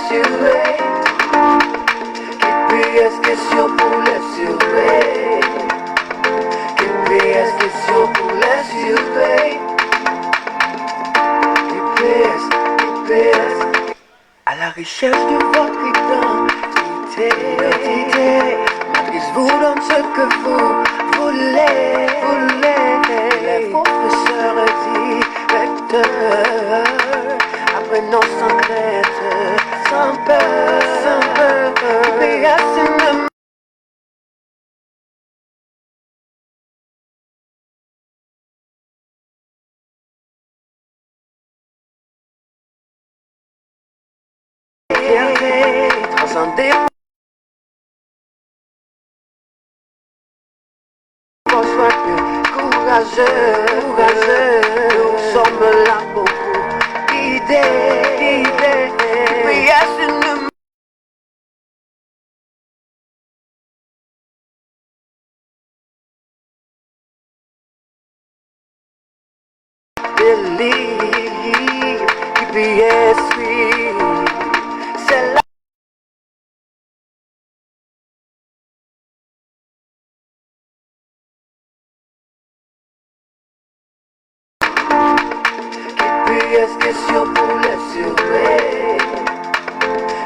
surveiller. GPS question pour les surveiller. GPS question pour les surveiller. GPS à la recherche de votre identité. Matrice vous donne ce que vous voulez. Les professeurs directeurs apprenons sans crainte, sans peur. GPS transcender pour soi courageux, nous sommes là pour vous guider. GPS nous believe, GPS c'est là. GPS question pour les surveiller.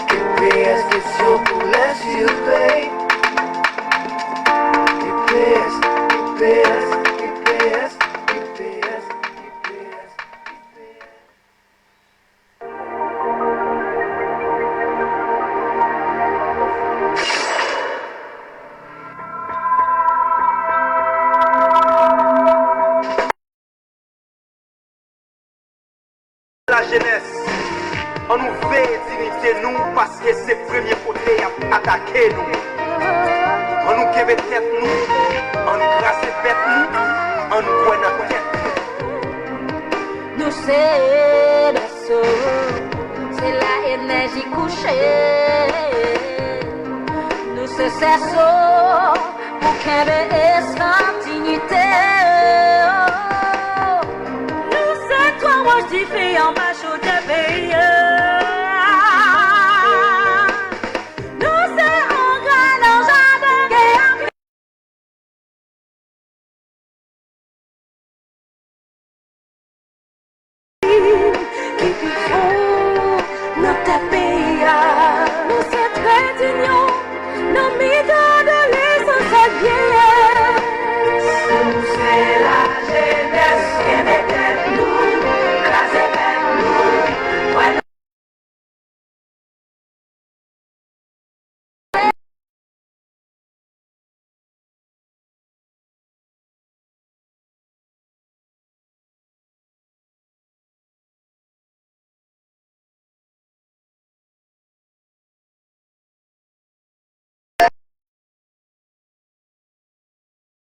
GPS question pour les surveiller. GPS. La jeunesse, on nous veut dignité nous parce que c'est le premier côté à attaquer nous. On nous kebe tête nous, on nous grasse bête nous, on nous coin notre tête. Nous c'est l'assaut, c'est la énergie couchée. Nous c'est cerceau pour qu'elle ait sa dignité. J'ai fait en bas chaud de pays. Nous c'est en grand l'argent de guerre. Qui font notre pays. Nous c'est très d'union. Nos midons de l'essence vieille. Nous c'est la jeunesse qui met nous.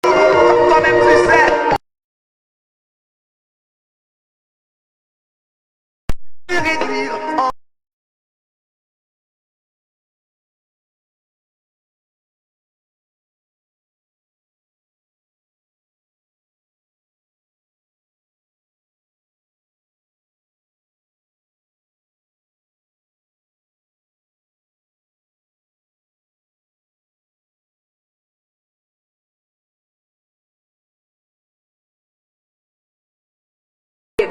Toi-même tu sais. Réduire en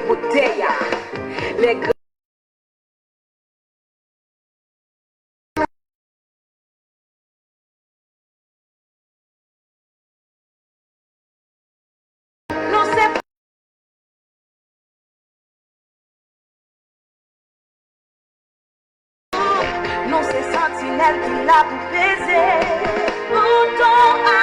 bouteilles, les grands. Non, c'est sentinelle qui l'a pour baiser. Bouton à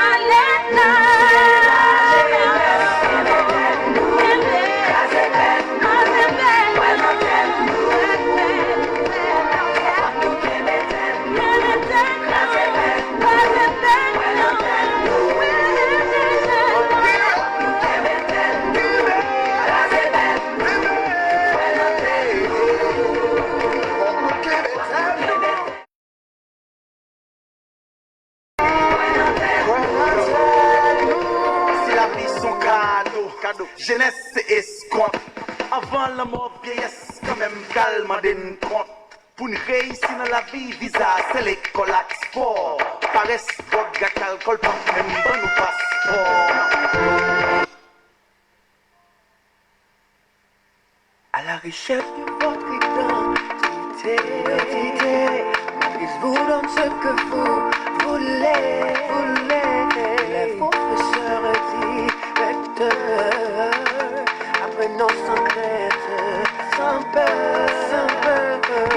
jeunesse c'est escompte. Avant la mort vieillesse, quand même calme d'une compte. Pour nous réussir dans la vie, visa, c'est l'école à sport. Paresse, drogue, gâte, alcool, pas même dans nos passeports. À la recherche de votre identité, maîtrise-vous dans ce que vous voulez. Les professeurs directeurs apprenons sans crainte, sans peur.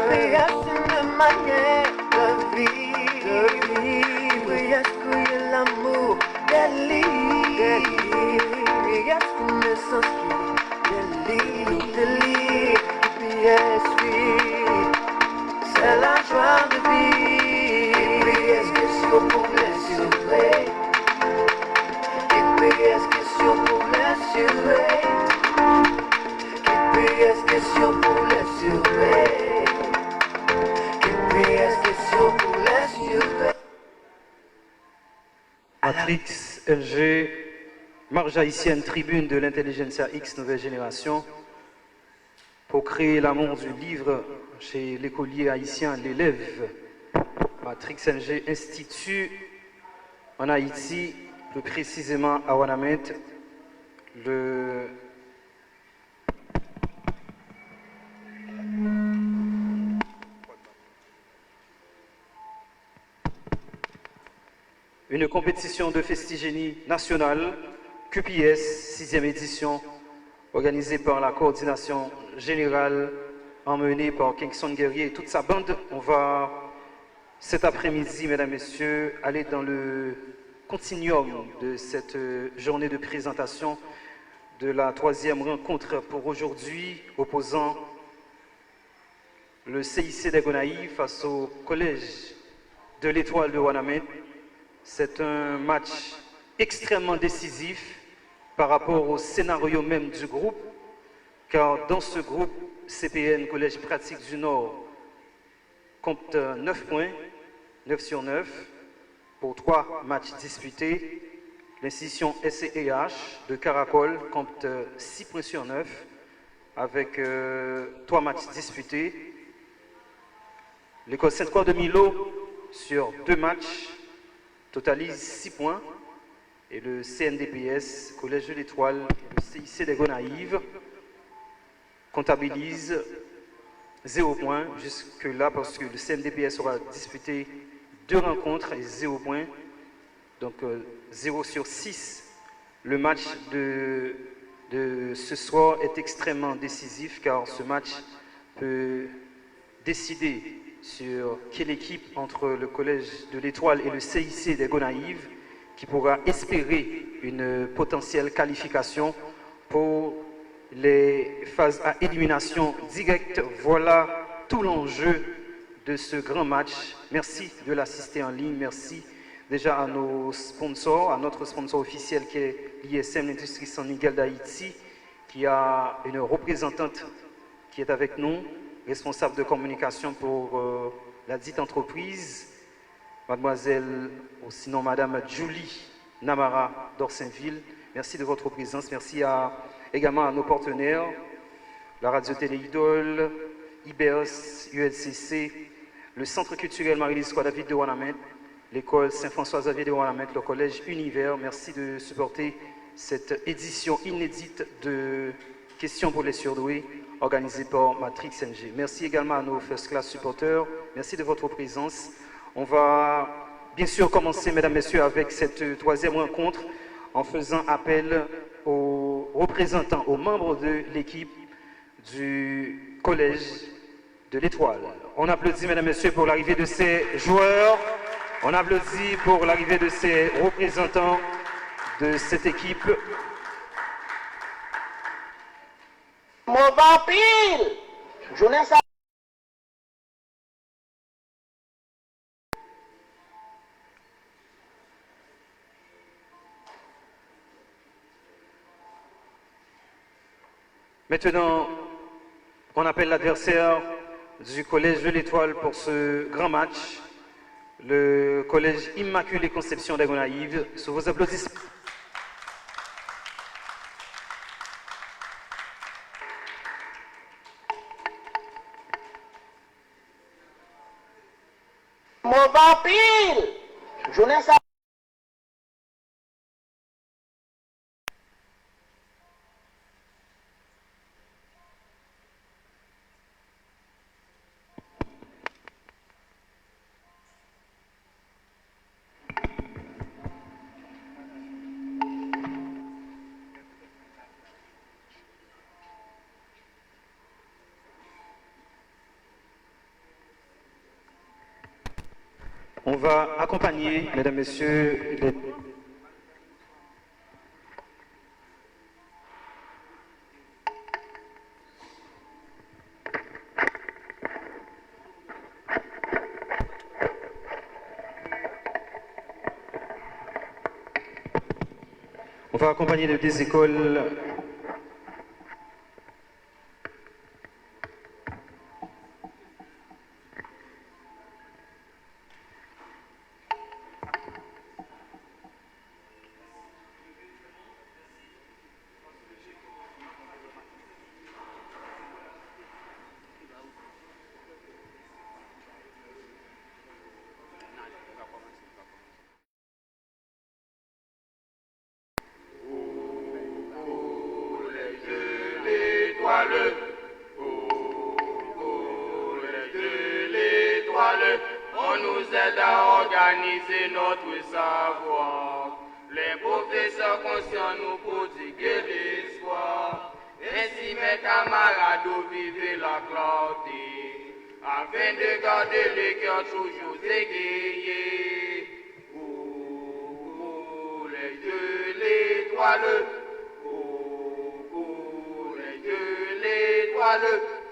Mais c'est une manière de vivre. Oui, est-ce l'amour des livres? Oui, est-ce une naissance de lire, c'est la joie de vivre. Est-ce que si on pouvait surveiller? Est-ce que si on pouvait surveiller? Est-ce que si on pouvait surveiller? Est-ce que si on pouvait surveiller? Matrix LG, marge haïtienne, tribune de l'intelligentsia X nouvelle génération, pour créer l'amour du livre chez l'écolier haïtien, l'élève. Matrix LG, institut en Haïti, plus précisément à Wanamet, une compétition de festigénie nationale, QPS, 6e édition, organisée par la coordination générale, emmenée par Kingston Guerrier et toute sa bande. On va, cet après-midi, mesdames, messieurs, aller dans le continuum de cette journée de présentation de la 3e rencontre pour aujourd'hui, opposant le CIC des Gonaïves face au collège de l'Étoile de Wanamet. C'est un match extrêmement décisif par rapport au scénario même du groupe, car dans ce groupe, CPN, Collège pratique du Nord, compte 9 points, 9 sur 9, pour 3 matchs disputés. L'institution SCEH de Caracol compte 6 points sur 9, avec 3 matchs disputés. L'école Sainte-Croix de Milo, sur 2 matchs, totalise 6 points. Et le CNDPS, Collège de l'Étoile, le CIC des Gonaïves, comptabilise 0 points jusque-là parce que le CNDPS aura disputé 2 rencontres et 0 points. Donc 0 sur 6. Le match de ce soir est extrêmement décisif car ce match peut décider sur quelle équipe entre le Collège de l'Étoile et le CIC des Gonaïves qui pourra espérer une potentielle qualification pour les phases à élimination directe. Voilà tout l'enjeu de ce grand match. Merci de l'assister en ligne. Merci déjà à nos sponsors, à notre sponsor officiel qui est l'ISM, l'Industrie San Miguel d'Haïti, qui a une représentante qui est avec nous, responsable de communication pour la dite entreprise, mademoiselle, ou sinon madame Julie Namara d'Orsainville. Merci de votre présence. Merci également à nos partenaires, la radio-télé Idole, IBEOS, ULCC, le Centre culturel Marie-Lise David de Wanamet, l'école Saint-François-Xavier de Wanamet, le collège Univers. Merci de supporter cette édition inédite de Questions pour les surdoués, organisée par Matrix NG. Merci également à nos First Class supporters. Merci de votre présence. On va bien sûr commencer, mesdames, messieurs, avec cette 3e rencontre en faisant appel aux représentants, aux membres de l'équipe du Collège de l'Étoile. On applaudit, mesdames, messieurs, pour l'arrivée de ces joueurs. On applaudit pour l'arrivée de ces représentants de cette équipe. Mon vampire! Jeunesse. Maintenant, on appelle l'adversaire du Collège de l'Étoile pour ce grand match, le Collège Immaculée Conception des Gonaïves. Sous vos applaudissements. Mon vampire, jeunesse. On va accompagner, mesdames, messieurs, on va accompagner les deux écoles. On nous aide à organiser notre savoir. Les professeurs conscients nous prodiguent l'espoir. Ainsi mes camarades vivez la clarté, afin de garder le cœur toujours égayé. Les yeux, l'étoile. Les yeux, l'étoile.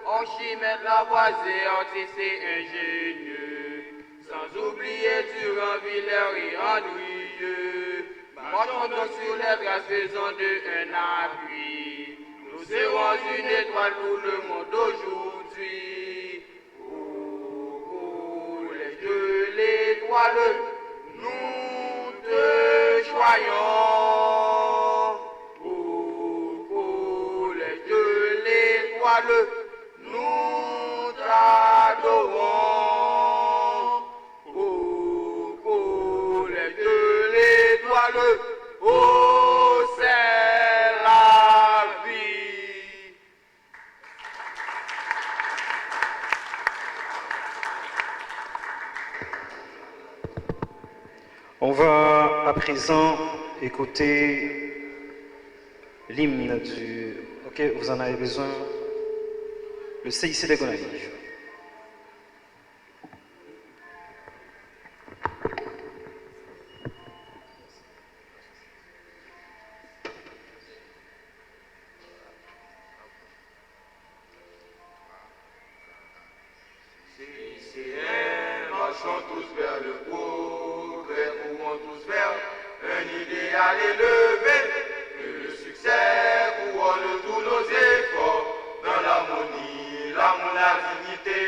Archimède, Lavoisier, artiste et ingénieux. Sans oublier Durand, Villers et Andrieux. Marchons donc sur les traces, faisant d'eux un appui. Nous serons une étoile pour le monde aujourd'hui. Les yeux, l'étoile, nous te choyons. Les yeux, l'étoile, nous t'adorons. Les yeux, l'étoile, oh, c'est la vie. On va à présent écouter l'hymne auquel vous en avez besoin, le CIC de Gonaïves. Marchons tous vers le progrès, courons tous vers un idéal élevé. Que le succès couronne tous nos efforts dans l'harmonie, l'amour, la dignité.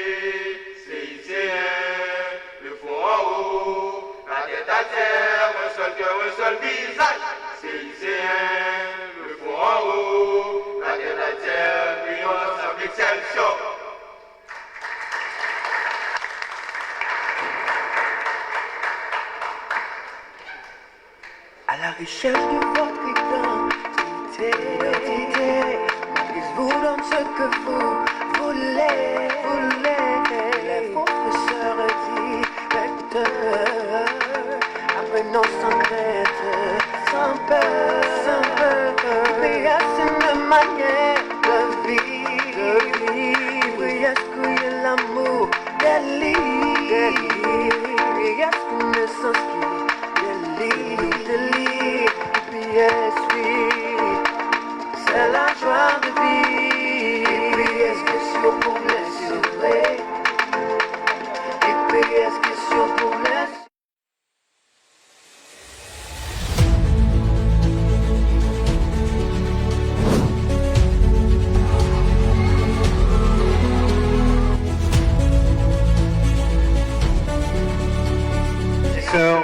CICN, le front en haut, la tête à terre, un seul cœur, un seul visage. CICN, le front en haut, la tête à terre, prions ensemble l'exception. À la recherche de votre identité, marquez-vous dans ce que vous voulez. Les professeurs et directeurs, apprenons sans crainte, sans peur. Mais c'est une manière de vivre. Oui, est-ce qu'il y a l'amour, des livres? Oui, est-ce qu'une naissance qui c'est la joie de vivre. Est-ce question pour les sauver? Est-ce question pour les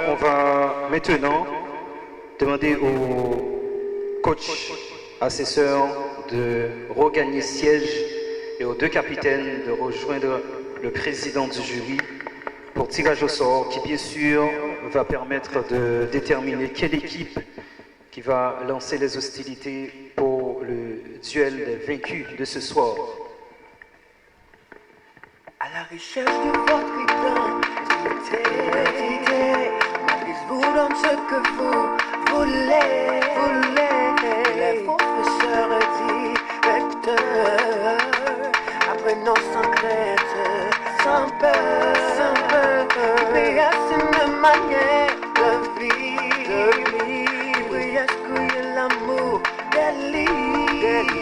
On va maintenant demander au coach assesseur de regagner siège et aux deux capitaines de rejoindre le président du jury pour tirage au sort qui bien sûr va permettre de déterminer quelle équipe qui va lancer les hostilités pour le duel des vaincus de ce soir. À la recherche de votre identité, Maurice vous donne ce que vous voulez. Les professeurs directeurs apprenant sans crainte, sans peur, mais c'est une manière de vivre. Oui, est-ce qu'il y a l'amour des livres?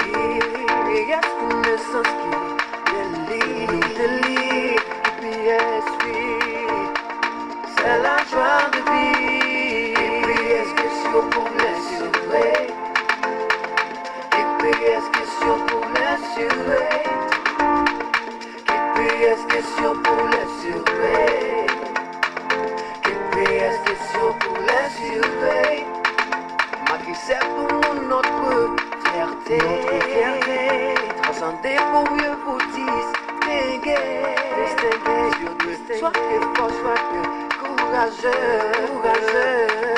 Oui, est-ce qu'une naissance qui c'est la joie de vivre. GPS question pour les surveiller. GPS question pour les surveiller. GPS question pour les surveiller. GPS question pour les surveiller. Malgré c'est pour nous notre fierté. Transcender pour mieux vous distinguer. Sois que fort, sois que courageux.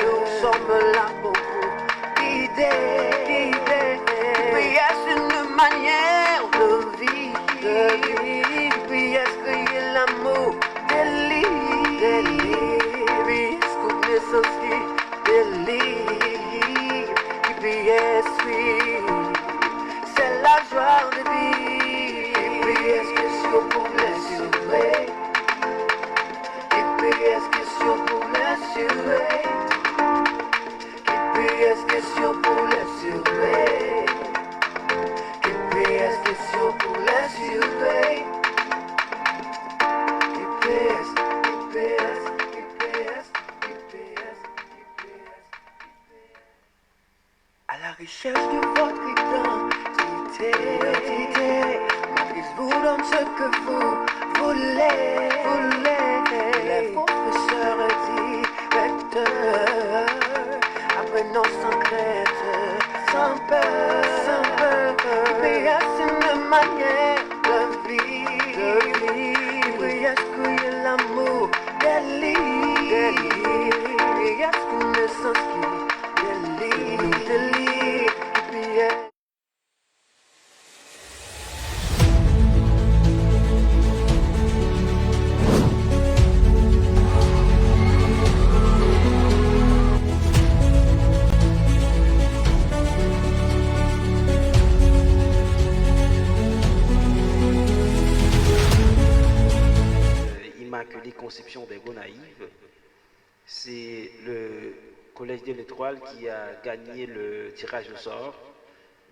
Nous sommes là pour vous guider. Mais est-ce une manière de vivre? Puis est-ce qu'il y a l'amour des livres? Puis est-ce qu'on est sorti des livres? Puis est-ce que c'est la joie de vivre? Puis est-ce que c'est pour les surveiller? GPS question pour les surveiller. GPS question pour les surveiller. GPS question pour les surveiller. GPS. À la recherche de votre identité, Maurice vous donne ce que vous voulez. Les professeurs directeurs apprenant sans crainte, sans peur, mais c'est une manière de vivre. Oui, est-ce qu'il y a l'amour des livres? Oui, est-ce qu'une naissance qui délivre? Immaculée Conception des Gonaïves. C'est le Collège de l'Étoile qui a gagné le tirage au sort.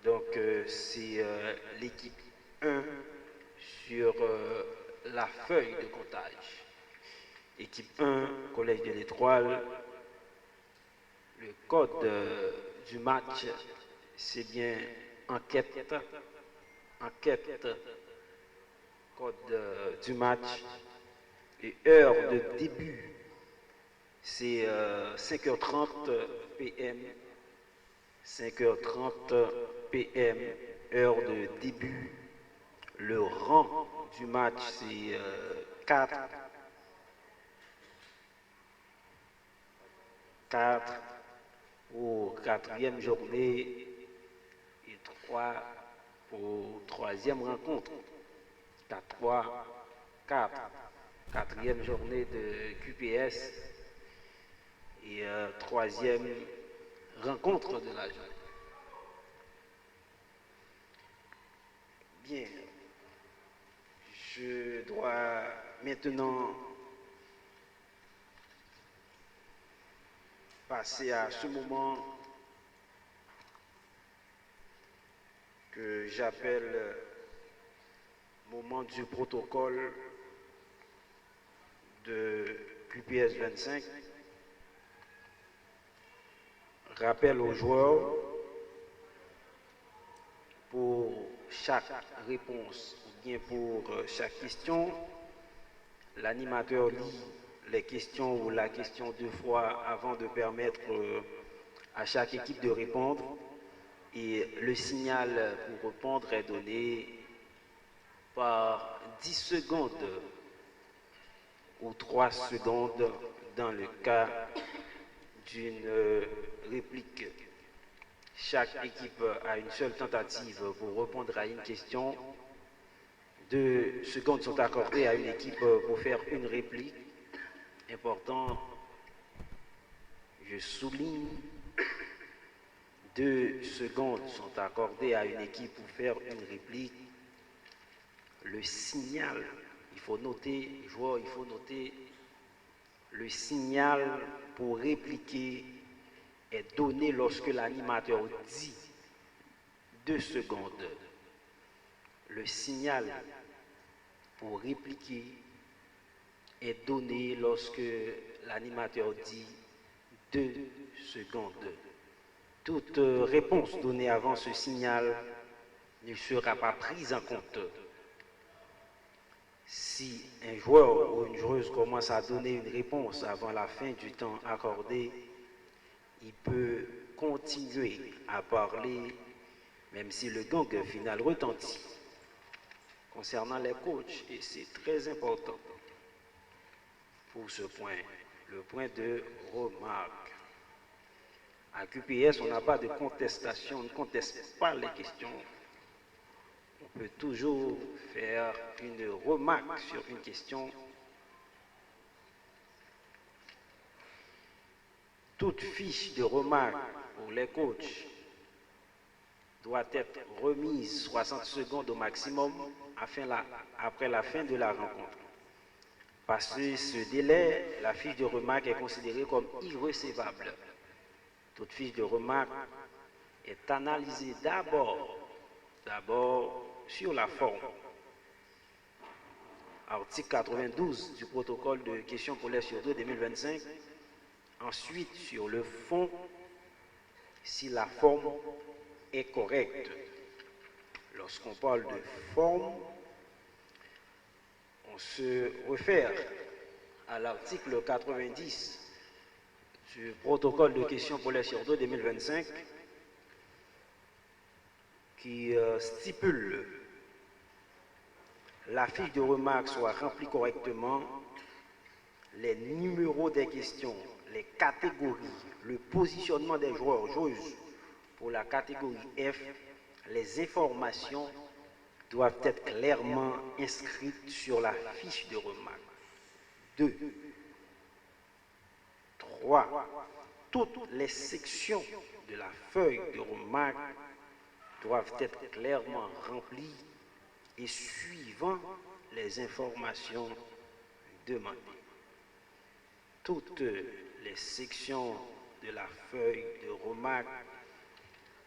Donc c'est l'équipe 1 sur la feuille de comptage. Équipe 1, Collège de l'Étoile. Le code du match, c'est bien enquête. Code du match. Et heure de début, c'est 5h30 PM. 5h30 PM, heure de début. Le rang du match, c'est 4. 4 pour 4e journée et 3 pour 3e rencontre. 4-3, 4. 4e journée de QPS et 3e rencontre de la journée. Bien, je dois maintenant passer à ce moment que j'appelle moment du protocole de QPS 25. Rappel aux joueurs pour chaque réponse ou bien pour chaque question, l'animateur lit les questions ou la question 2 fois avant de permettre à chaque équipe de répondre, et le signal pour répondre est donné par 10 secondes ou 3 secondes dans le cas d'une réplique. Chaque équipe a une seule tentative pour répondre à une question. 2 secondes sont accordées à une équipe pour faire une réplique. Important, je souligne, 2 secondes sont accordées à une équipe pour faire une réplique. Le signal, il faut noter, joueur, il faut noter, le signal pour répliquer est donné lorsque l'animateur dit 2 secondes. Le signal pour répliquer est donné lorsque l'animateur dit 2 secondes. Toute réponse donnée avant ce signal ne sera pas prise en compte. Si un joueur ou une joueuse commence à donner une réponse avant la fin du temps accordé, il peut continuer à parler même si le gong final retentit. Concernant les coachs, et c'est très important pour ce point, le point de remarque. À QPS, on n'a pas de contestation, on ne conteste pas les questions. On peut toujours faire une remarque sur une question. Toute fiche de remarque pour les coachs doit être remise 60 secondes au maximum après la fin de la rencontre. Passé ce délai, la fiche de remarque est considérée comme irrecevable. Toute fiche de remarque est analysée d'abord sur la forme. Article 92 du protocole de questions polaires sur 2 2025. Ensuite, sur le fond, si la forme est correcte. Lorsqu'on parle de forme, on se réfère à l'article 90 du protocole de questions polaires sur 2 2025 qui stipule la fiche de remarque soit remplie correctement, les numéros des questions, les catégories, le positionnement des joueurs, joueuses pour la catégorie F, les informations doivent être clairement inscrites sur la fiche de remarque. 2. 3. Toutes les sections de la feuille de remarque doivent être clairement remplies et suivant les informations demandées. Toutes les sections de la feuille de remarque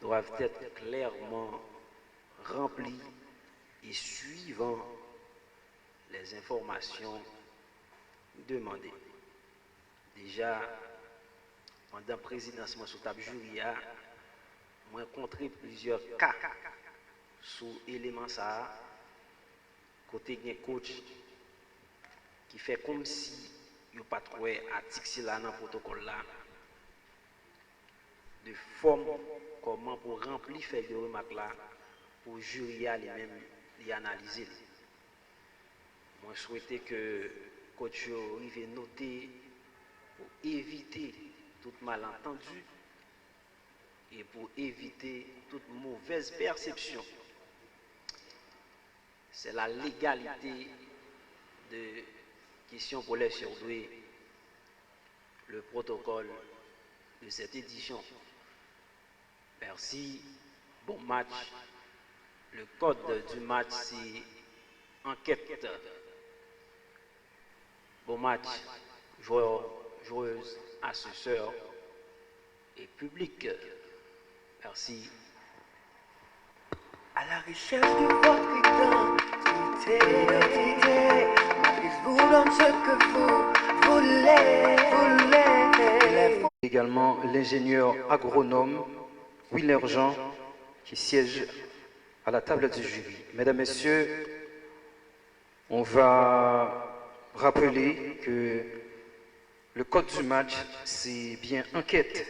doivent être clairement remplies et suivant les informations demandées. Déjà, pendant la présidence, moi, sous table jury, moi, rencontré plusieurs cas sous éléments ça, côté d'un coach qui fait comme si il n'y a pas trop article là dans le protocole là, de forme comment pour remplir fait de remarques là, pour jury lui-même les analyser. Moi, je souhaitais que coach arrive à noter pour éviter tout malentendu et pour éviter toute mauvaise perception. C'est la légalité de questions polaires sur 2, le protocole de cette édition. Merci, bon match. Le code du match, c'est enquête. Bon match, joueurs, joueuses, assesseurs et public. Merci. À la recherche de votre identité, vous donne ce que vous voulez. Également l'ingénieur agronome Willer Jean qui siège à la table du jury. Mesdames, Messieurs, on va rappeler que le code du match, c'est bien enquête.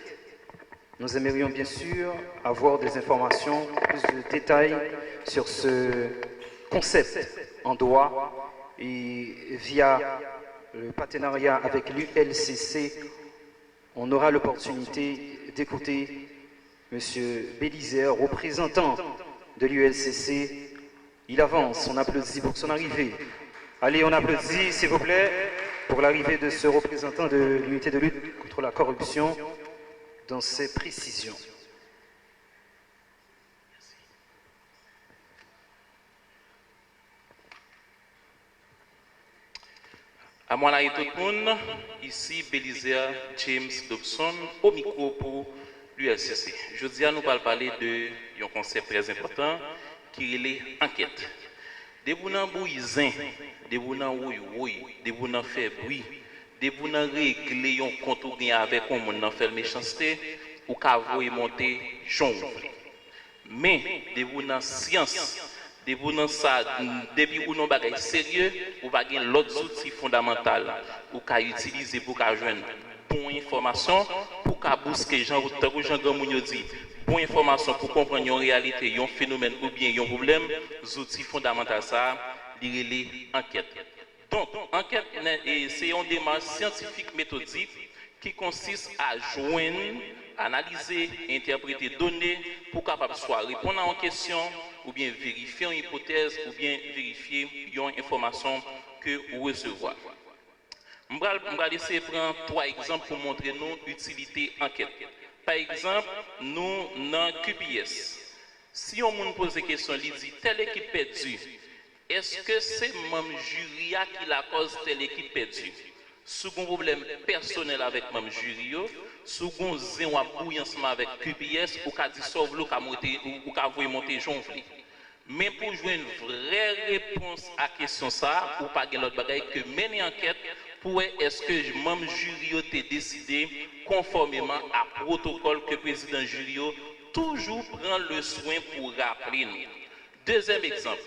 Nous aimerions bien sûr avoir des informations, plus de détails sur ce concept en droit et via le partenariat avec l'ULCC, on aura l'opportunité d'écouter M. Bélizer, représentant de l'ULCC. Il avance, on applaudit pour son arrivée. Allez, on applaudit, s'il vous plaît, pour l'arrivée de ce représentant de l'unité de lutte contre la corruption dans ses précisions. À moi là et tout le monde, ici Bélizer James Dobson au micro pour l'ULCC. Je dis à nous parler de un concept très important qui est l'enquête. Des bounans bouisins, des bounans oui, des bounans fait bruit, des bounans régler un compte ou bien avec un monde fait méchanceté ou qu'avouer monter jongle. Mais des bounans science, des bounans ça, depuis ou non bagay sérieux, ou pas gain l'autre outil fondamental ou qu'a utiliser pour qu'a joindre bonne information pour qu'a bousquer Jean ou Jean Gamounio dit bonne information pour comprendre une réalité, un phénomène ou bien un problème, les outils fondamentaux ça, les enquêtes. Donc, enquête c'est une démarche scientifique méthodique qui consiste à joindre, analyser, interpréter données pour capable soit répondre à une question ou bien vérifier une hypothèse ou bien vérifier une information que vous recevez. Je vais laisser prendre 3 exemples pour montrer nous l'utilité enquête. Par exemple, nous, dans QPS, si on nous pose des questions, il dit telle équipe perdue, est-ce que c'est même jury qui la cause telle équipe perdue? Second problème personnel avec même jury, second zéro bouillant ensemble avec QPS, ou qu'a dit sauve l'eau, ou qu'a voulu monter jonfler. Mais pour jouer une vraie réponse à la question ça, ou pas l'autre bagaille que mener enquête, pour est-ce que même jury a décidé conformément à protocole que le président jury toujours prend le soin pour rappeler nous. Deuxième exemple,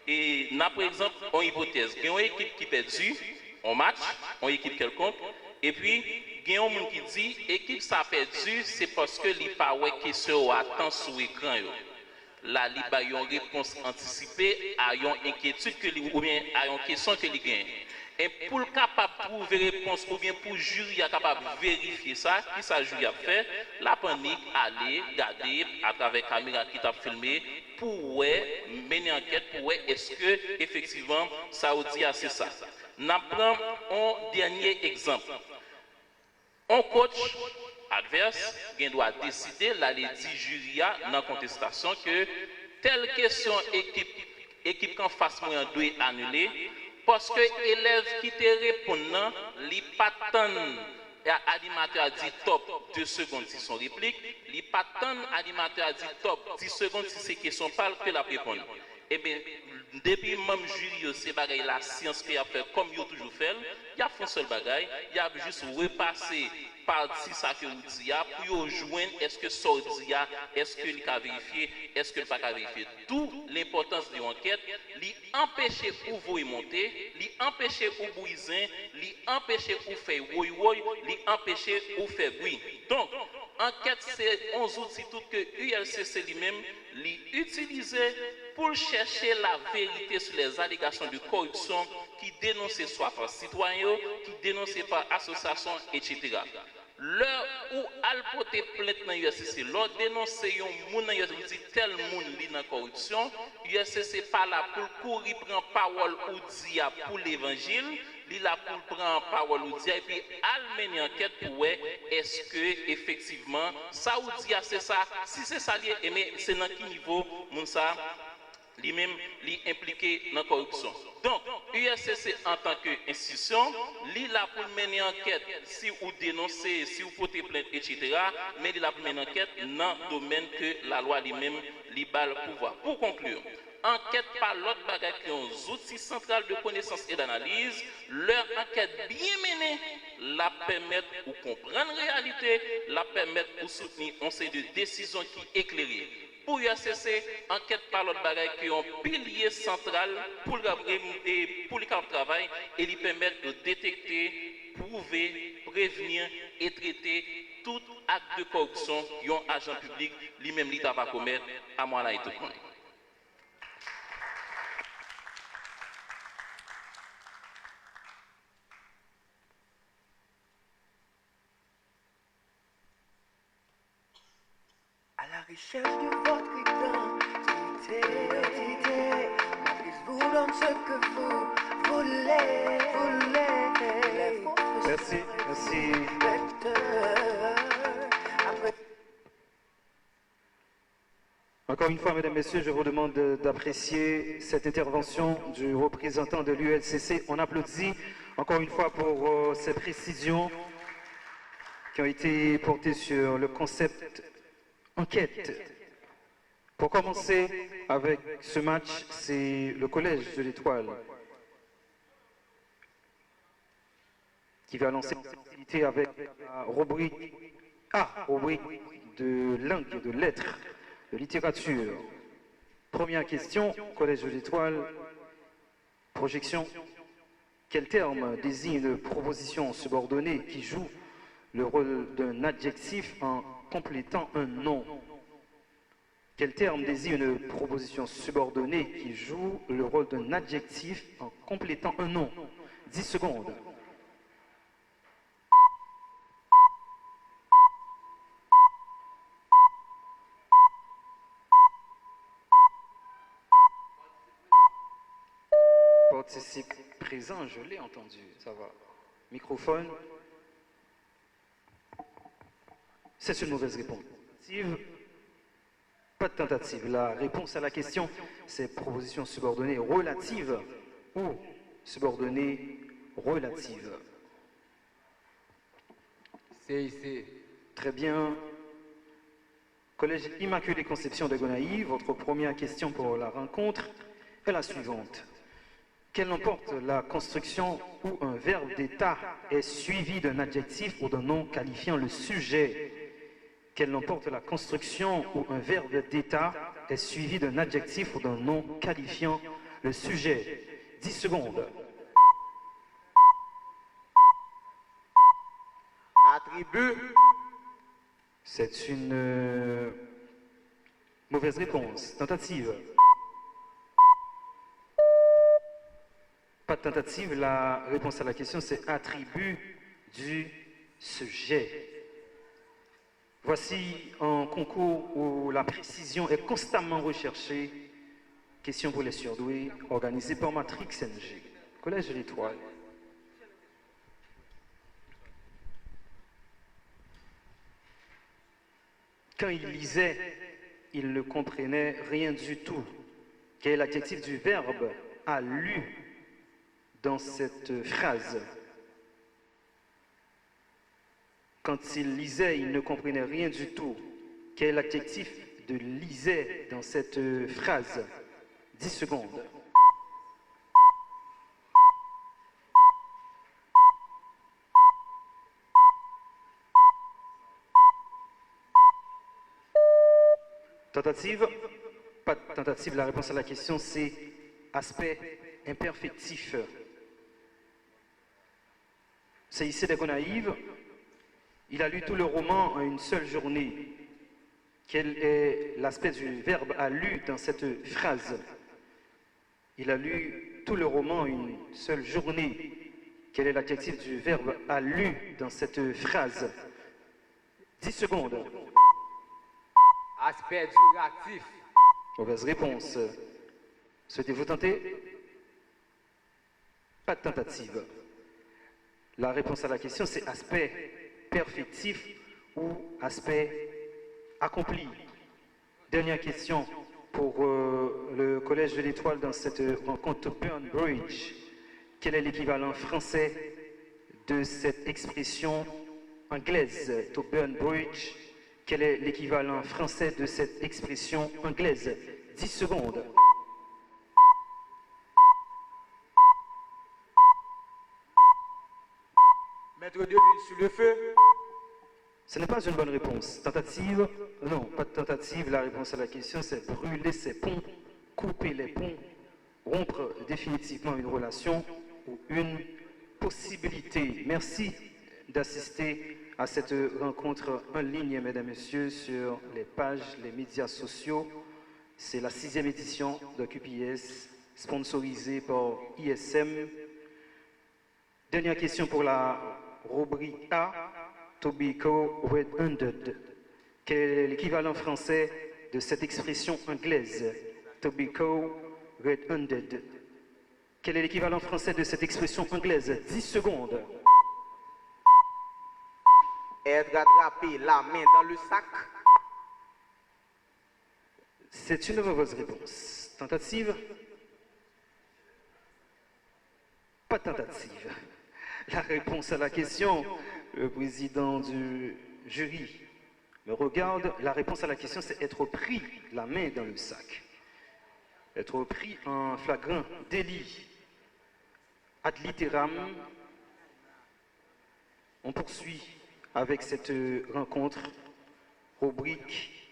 et par exemple, en hypothèse, il y a une équipe qui perdue, on match, une équipe quelconque, et puis il y a un monde qui dit équipe ça perdu, c'est parce que il pas ouais question attend sur l'écran. Là, il y a une réponse anticipée à une inquiétude que ou bien à une question que il gagne. Et pour le capable de trouver réponse ou bien pour le jury capable de vérifier ça, qui ça jury a fait, la panique, aller, garder à travers la caméra qui t'a filmé pour mener enquête pour est-ce que effectivement ça vous dit c'est ça. Nous prenons un dernier exemple. Un coach adverse doit décider, là, les 10 jurys dans la contestation que telle question équipe qu'en face moyen doit annuler parce que l'élève qui te répond, il pas animateur a dit top 2 secondes si son réplique, il pas animateur a dit top 10 secondes si c'est question parle que la répondre. Eh bien, depuis même jury, c'est bagaille la science qui a fait comme il a toujours fait, il a fait un seul bagaille, il a juste repassé partie ça que vous dites pour joindre est-ce que ça dit est-ce que il a vérifié est-ce que il pas vérifié d'où l'importance de l'enquête li empêcher ou vous monter li empêcher ou bouisin li empêcher ou faire woy li empêcher ou faire bruit donc enquête c'est 11 outils tout que ULCC lui-même li utiliser pour chercher la vérité sur les allégations de corruption qui dénoncent soit par citoyens qui dénoncent par associations etc. L'heure où al porter plainte dans USCC, l'autre dénoncer un monde dans USCC, tel monde li dans corruption, USCC pas là pour courir prendre parole ou dire pour l'évangile, il là pour prendre parole ou dire et puis al mener enquête pour est-ce que effectivement ça ou dit c'est ça, si c'est ça mais c'est dans quel niveau moun ça lui-même impliqué dans la corruption. Donc, USCC en tant qu'institution, il a pour mener enquête si vous dénoncez, si vous portez plainte, etc. Mais il a pour mener enquête dans le domaine que la loi lui-même libère le pouvoir. Pour conclure, enquête par l'autre bagage qui ont un outil central de connaissance et d'analyse, leur enquête bien menée, la permettre de comprendre la réalité, la permettre de soutenir un série de décisions qui éclairent. Pour USCC, enquête par l'autre bagaille qui ont un pilier central pour le travail et lui permettre de détecter, prouver, prévenir et traiter tout acte de corruption qu'un agent public lui-même l'État va commettre à moi là et tout le monde. richesse de votre identité. Montrez-vous dans ce que vous voulez. Merci, merci. Encore une fois, mesdames, messieurs, je vous demande d'apprécier cette intervention du représentant de l'ULCC. On applaudit encore une fois pour ces précisions qui ont été portées sur le concept enquête. Pour commencer avec ce match, c'est le Collège de l'Étoile qui va lancer une activité avec la rubrique A, rubrique de langue, de lettres, de littérature. Première question, Collège de l'Étoile, projection. Quel terme désigne une proposition subordonnée qui joue le rôle d'un adjectif en complétant un nom? Quel terme désigne une proposition subordonnée qui joue le rôle d'un adjectif en complétant un nom? 10 secondes. Participe présent, je l'ai entendu, ça va. Microphone. C'est une mauvaise réponse. Pas de tentative. La réponse à la question, c'est proposition subordonnée relative ou subordonnée relative. CIC. Très bien. Collège Immaculée Conception de Gonaïves, votre première question pour la rencontre est la suivante. Quelle emporte la construction où un verbe d'état est suivi d'un adjectif ou d'un nom qualifiant le sujet? Quelle emporte la construction où un verbe d'état est suivi d'un adjectif ou d'un nom qualifiant le sujet? 10 secondes. Attribut. C'est une mauvaise réponse. Tentative. Pas de tentative. La réponse à la question, c'est attribut du sujet. Voici un concours où la précision est constamment recherchée. Question pour les surdoués, organisée par Matrix NG. Collège de l'Étoile. Quand il lisait, il ne comprenait rien du tout. Quel est l'adjectif du verbe a lu dans cette phrase? Quand il lisait, il ne comprenait rien du tout. Quel est l'adjectif de lisait dans cette phrase? 10 secondes. Tentative? Pas de tentative. La réponse à la question, c'est aspect imperfectif. C'est ici des Gonaïves. Il a lu tout le roman en une seule journée. Quel est l'aspect du verbe a lu dans cette phrase? Il a lu tout le roman en une seule journée. Quel est l'adjectif du verbe a lu dans cette phrase? 10 secondes. Aspect duratif. Mauvaise réponse. Souhaitez-vous tenter? Pas de tentative. La réponse à la question, c'est aspect perfectif ou aspect accompli. Dernière question pour le Collège de l'Étoile dans cette rencontre Burn Bridge. Quel est l'équivalent français de cette expression anglaise, to burn bridge? Quel est l'équivalent français de cette expression anglaise? 10 secondes. Mettre de l'huile sur le feu. Ce n'est pas une bonne réponse. Tentative? Non, pas de tentative. La réponse à la question, c'est brûler ces ponts, couper les ponts, rompre définitivement une relation ou une possibilité. Merci d'assister à cette rencontre en ligne, mesdames et messieurs, sur les pages, les médias sociaux. C'est la 6e édition de QPS, sponsorisée par ISM. Dernière question pour la rubrique A, Tobacco Red-Handed. Quel est l'équivalent français de cette expression anglaise? To be red-handed. Quel est l'équivalent français de cette expression anglaise? 10 secondes. Être attrapé la main dans le sac. C'est une mauvaise réponse. Tentative? Pas de tentative. La réponse à la question, le président du jury me regarde. La réponse à la question, c'est être pris la main dans le sac. Être pris en flagrant délit. Ad litteram. On poursuit avec cette rencontre, rubrique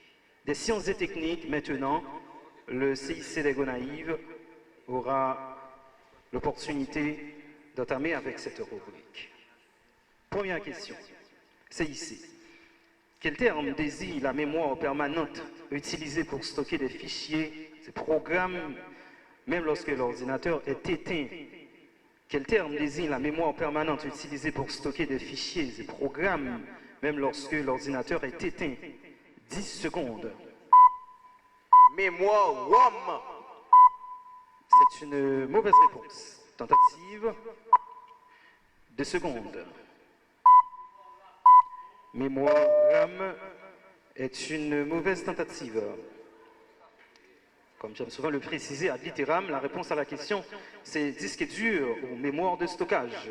des sciences et techniques. Maintenant, le CIC des Gonaïves aura l'opportunité d'entamer avec cette rubrique. Première question, CIC. Quel terme désigne la mémoire permanente utilisée pour stocker des fichiers, des programmes, même lorsque l'ordinateur est éteint? Quel terme désigne la mémoire permanente utilisée pour stocker des fichiers et programmes, même lorsque l'ordinateur est éteint? 10 secondes. Mémoire ROM. C'est une mauvaise réponse. Tentative. 2 secondes. Mémoire RAM est une mauvaise tentative. Comme j'aime souvent le préciser, ad litteram, la réponse à la question, c'est disque dur ou mémoire de stockage.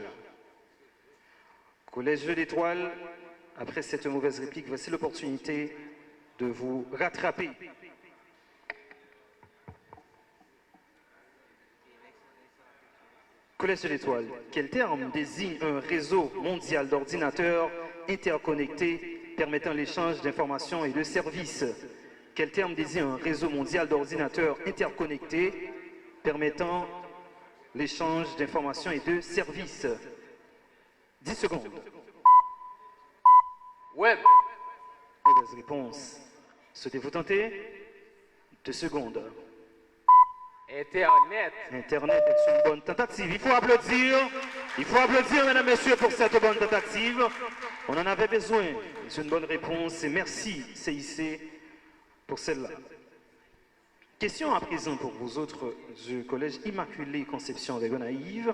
Collège de l'Étoile, après cette mauvaise réplique, voici l'opportunité de vous rattraper. Collège de l'Étoile, quel terme désigne un réseau mondial d'ordinateurs interconnectés permettant l'échange d'informations et de services? Quel terme désigne un réseau mondial d'ordinateurs interconnectés permettant l'échange d'informations et de services? 10 secondes. Web. Mauvaise réponse. Souhaitez-vous tenter? 2 secondes. Internet. Internet est une bonne tentative. Il faut applaudir. Il faut applaudir, mesdames et messieurs, pour cette bonne tentative. On en avait besoin. C'est une bonne réponse et merci, CIC, pour celle-là. Question à présent pour vous autres du Collège Immaculée Conception des Gonaïves.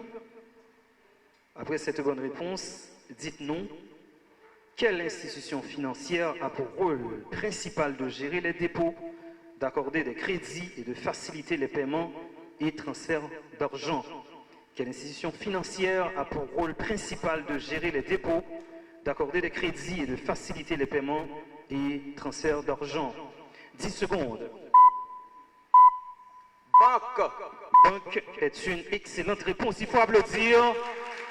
Après cette bonne réponse, dites-nous, quelle institution financière a pour rôle principal de gérer les dépôts, d'accorder des crédits et de faciliter les paiements et transferts d'argent? Quelle institution financière a pour rôle principal de gérer les dépôts, d'accorder des crédits et de faciliter les paiements et transferts d'argent? 10 secondes. Banque. Banque est une excellente réponse. Il faut applaudir.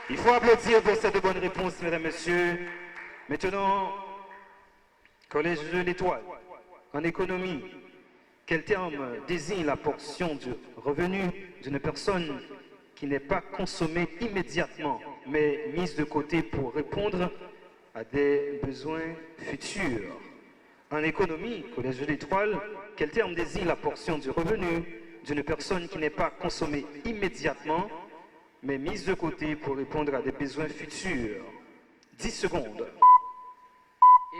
Il faut applaudir pour cette bonne réponse, mesdames et messieurs. Maintenant, Collège de l'Étoile, en économie, quel terme désigne la portion du revenu d'une personne qui n'est pas consommée immédiatement, mais mise de côté pour répondre à des besoins futurs? En économie, Collège de l'Étoile, quel terme désigne la portion du revenu d'une personne qui n'est pas consommée immédiatement, mais mise de côté pour répondre à des besoins futurs? 10 secondes.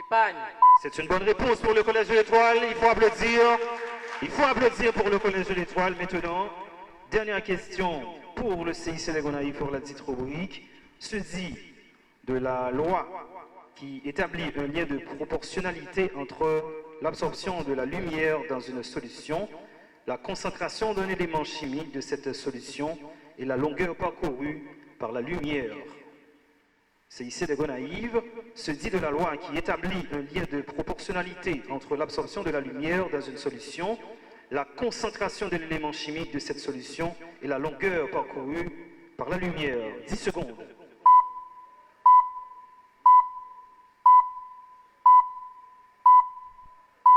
Épargne. C'est une bonne réponse pour le Collège de l'Étoile. Il faut applaudir. Il faut applaudir pour le Collège de l'Étoile. Maintenant, dernière question pour le CIC des Gonaïves pour la dite rubrique. Se dit de la loi qui établit un lien de proportionnalité entre l'absorption de la lumière dans une solution, la concentration d'un élément chimique de cette solution et la longueur parcourue par la lumière. CIC des Gonaïves se dit de la loi qui établit un lien de proportionnalité entre l'absorption de la lumière dans une solution, la concentration de l'élément chimique de cette solution et la longueur parcourue par la lumière. 10 secondes.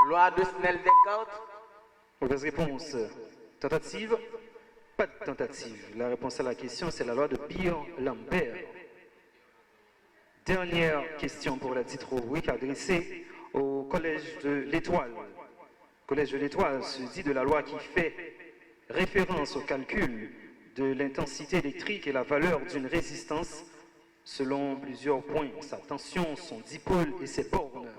Loi de Snell-Descartes. Mauvaise réponse. Tentative? Pas de tentative. La réponse à la question, c'est la loi de Beer-Lambert. Dernière question pour la dite rubrique adressée au Collège de l'Étoile. Le Collège de l'Étoile se dit de la loi qui fait référence au calcul de l'intensité électrique et la valeur d'une résistance selon plusieurs points, sa tension, son dipôle et ses bornes.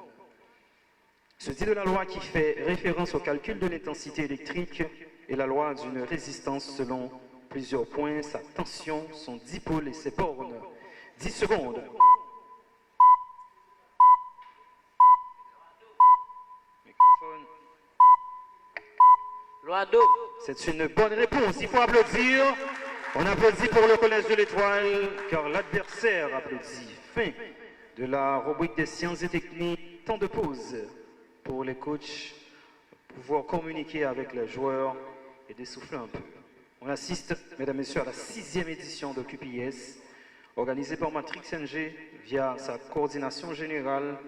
Ce dit de la loi qui fait référence au calcul de l'intensité électrique est la loi d'une résistance selon plusieurs points, sa tension, son dipôle et ses bornes. 10 secondes. Microphone. Loi d'eau. C'est une bonne réponse. Il faut applaudir. On applaudit pour le Collège de l'Étoile, car l'adversaire applaudit. Fin de la rubrique des sciences et techniques. Temps de pause pour les coachs, pouvoir communiquer avec les joueurs et dessouffler un peu. On assiste, mesdames et messieurs, à la 6e édition de QPS, organisée par Matrix NG via sa coordination générale,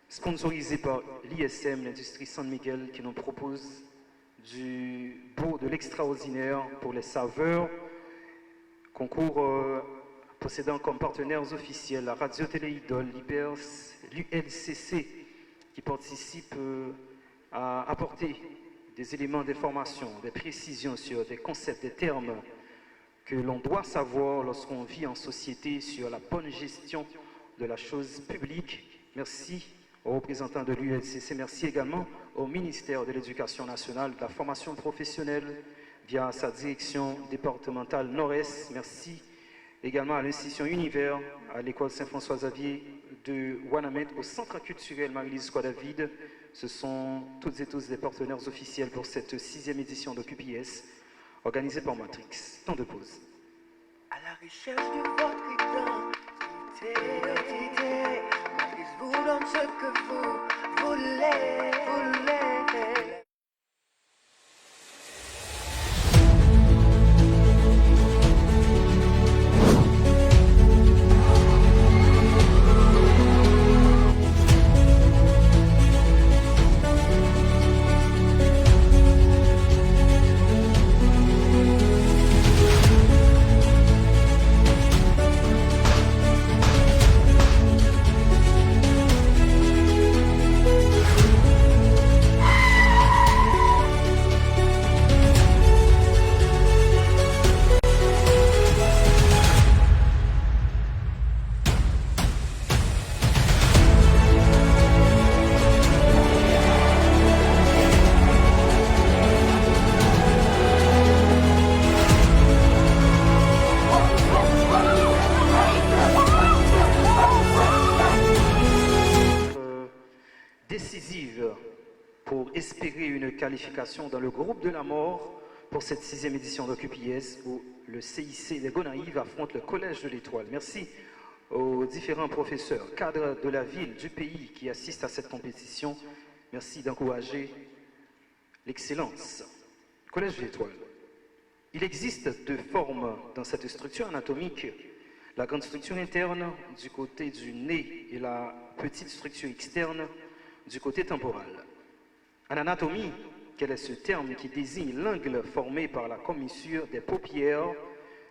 sponsorisée par l'ISM, l'industrie San Miguel, qui nous propose du beau, de l'extraordinaire pour les saveurs. Concours possédant comme partenaires officiels la Radio Télé Idole, l'IPERS, l'ULCC, qui participe à apporter des éléments d'information, des précisions sur des concepts, des termes que l'on doit savoir lorsqu'on vit en société sur la bonne gestion de la chose publique. Merci aux représentants de l'ULCC, merci également au ministère de l'Éducation nationale, de la formation professionnelle, via sa direction départementale Nord-Est. Merci également à l'institution Univers, à l'école Saint-François-Xavier de Ouanamet, au Centre culturel Marie-Lise David. Ce sont toutes et tous des partenaires officiels pour cette 6e édition de QPS, organisée par Matrix. Temps de pause. À la recherche de votre identité, Matrix vous donne ce que vous voulez. Décisive pour espérer une qualification dans le groupe de la mort pour cette 6e édition de QPS où le CIC des Gonaïves affronte le Collège de l'Étoile. Merci aux différents professeurs, cadres de la ville, du pays qui assistent à cette compétition. Merci d'encourager l'excellence. Collège de l'Étoile. Il existe deux formes dans cette structure anatomique. La grande structure interne du côté du nez et la petite structure externe du côté temporal. En anatomie, quel est ce terme qui désigne l'angle formé par la commissure des paupières,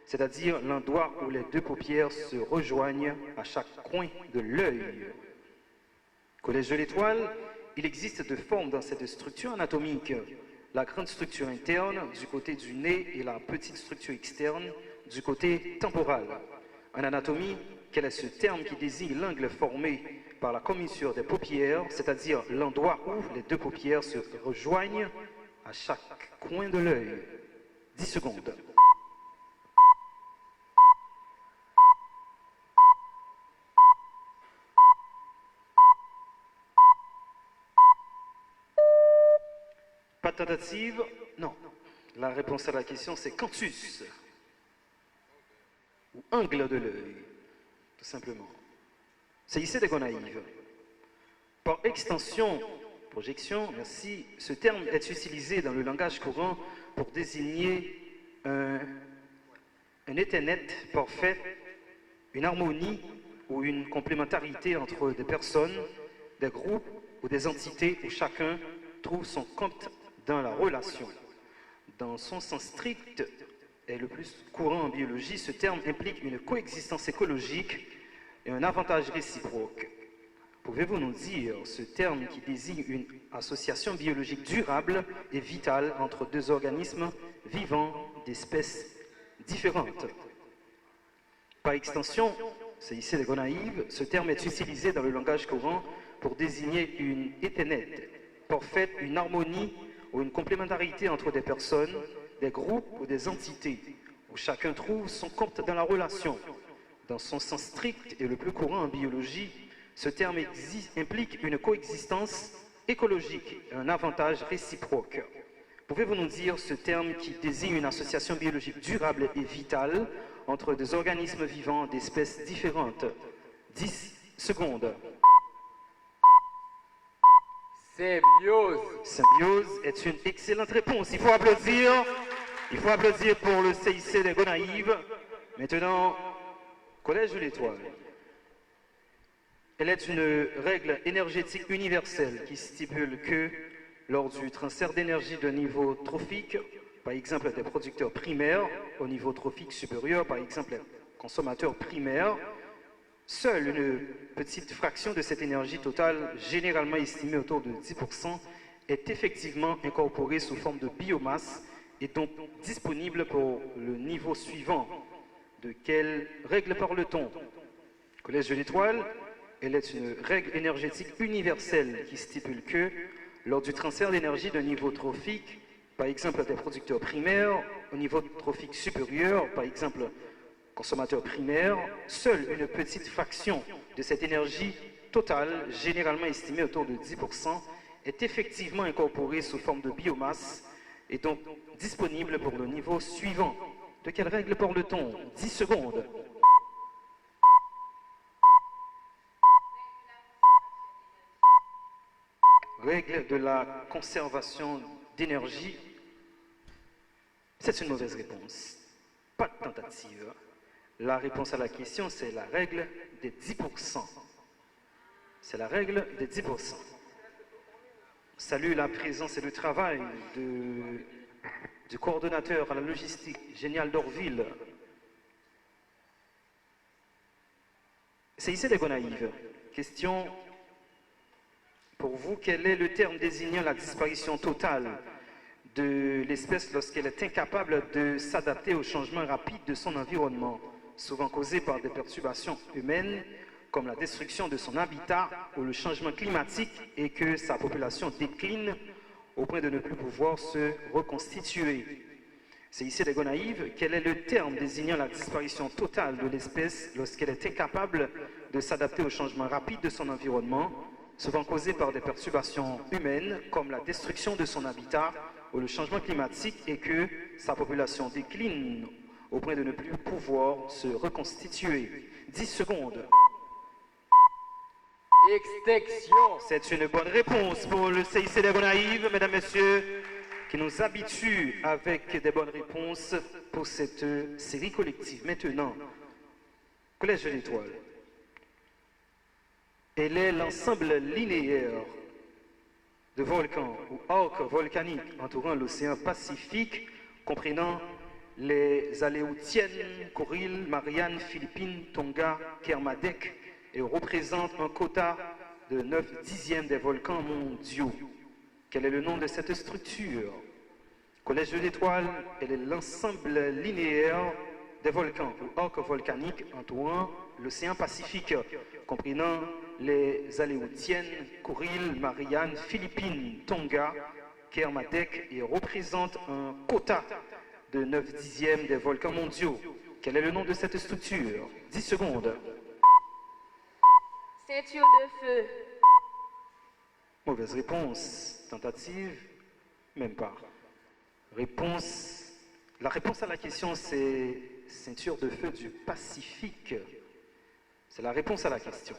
c'est-à-dire l'endroit où les deux paupières se rejoignent à chaque coin de l'œil? Collège de l'Étoile, il existe deux formes dans cette structure anatomique. La grande structure interne du côté du nez et la petite structure externe du côté temporal. En anatomie, quel est ce terme qui désigne l'angle formé par la commissure des paupières, c'est-à-dire l'endroit où les deux paupières se rejoignent à chaque coin de l'œil? 10 secondes. Pas de tentative? Non. La réponse à la question, c'est canthus, ou angle de l'œil, tout simplement. C'est ici des Gonaïves. Par extension, projection, merci, ce terme est utilisé dans le langage courant pour désigner un Ethernet parfait, une harmonie ou une complémentarité entre des personnes, des groupes ou des entités où chacun trouve son compte dans la relation. Dans son sens strict et le plus courant en biologie, ce terme implique une coexistence écologique et un avantage réciproque. Pouvez-vous nous dire ce terme qui désigne une association biologique durable et vitale entre deux organismes vivants d'espèces différentes? Par extension, c'est ici les Gonaïves, ce terme est utilisé dans le langage courant pour désigner une éternelle, parfaite, une harmonie ou une complémentarité entre des personnes, des groupes ou des entités, où chacun trouve son compte dans la relation. Dans son sens strict et le plus courant en biologie, ce terme implique une coexistence écologique et un avantage réciproque. Pouvez-vous nous dire ce terme qui désigne une association biologique durable et vitale entre des organismes vivants d'espèces différentes? 10 secondes. Symbiose. Symbiose est une excellente réponse. Il faut applaudir. Il faut applaudir pour le CIC des Gonaïves. Maintenant, Collège de l'Étoile. Elle est une règle énergétique universelle qui stipule que lors du transfert d'énergie de niveau trophique, par exemple des producteurs primaires, au niveau trophique supérieur, par exemple les consommateurs primaires, seule une petite fraction de cette énergie totale, généralement estimée autour de 10%, est effectivement incorporée sous forme de biomasse et donc disponible pour le niveau suivant. De quelle règle parle-t-on? Collège de l'Étoile, elle est une règle énergétique universelle qui stipule que, lors du transfert d'énergie d'un niveau trophique, par exemple des producteurs primaires, au niveau trophique supérieur, par exemple consommateurs primaires, seule une petite fraction de cette énergie totale, généralement estimée autour de 10%, est effectivement incorporée sous forme de biomasse et donc disponible pour le niveau suivant. De quelle règle parle-t-on? 10 secondes. Règle de la conservation d'énergie. C'est une mauvaise réponse. Pas de tentative. La réponse à la question, c'est la règle des 10%. C'est la règle des 10%. Salue la présence et le travail du coordonnateur à la logistique, Génial d'Orville. CIC des Gonaïves. Question pour vous, quel est le terme désignant la disparition totale de l'espèce lorsqu'elle est incapable de s'adapter au changement rapide de son environnement, souvent causé par des perturbations humaines, comme la destruction de son habitat ou le changement climatique, et que sa population décline au point de ne plus pouvoir se reconstituer? CIC des Gonaïves, quel est le terme désignant la disparition totale de l'espèce lorsqu'elle est incapable de s'adapter au changement rapide de son environnement, souvent causé par des perturbations humaines, comme la destruction de son habitat ou le changement climatique, et que sa population décline au point de ne plus pouvoir se reconstituer? 10 secondes. Extinction. C'est une bonne réponse pour le CIC des Gonaïves, mesdames, messieurs, qui nous habitue avec des bonnes réponses pour cette série collective. Maintenant, Collège de l'Étoile. Elle est l'ensemble linéaire de volcans ou arcs volcaniques entourant l'océan Pacifique, comprenant les Aléoutiennes, Kuriles, Mariannes, Philippines, Tonga, Kermadec, et représente un quota de 9/10 des volcans mondiaux. Quel est le nom de cette structure? Collège de l'Étoile, elle est l'ensemble linéaire des volcans ou arcs volcaniques entourant l'océan Pacifique, comprenant les Aléoutiennes, Kuriles, Mariannes, Philippines, Tonga, Kermadec, et représente un quota de 9/10 des volcans mondiaux. Quel est le nom de cette structure? 10 secondes. Ceinture de feu. Mauvaise réponse. Tentative? Même pas. Réponse. La réponse à la question, c'est ceinture de feu du Pacifique. C'est la réponse à la question.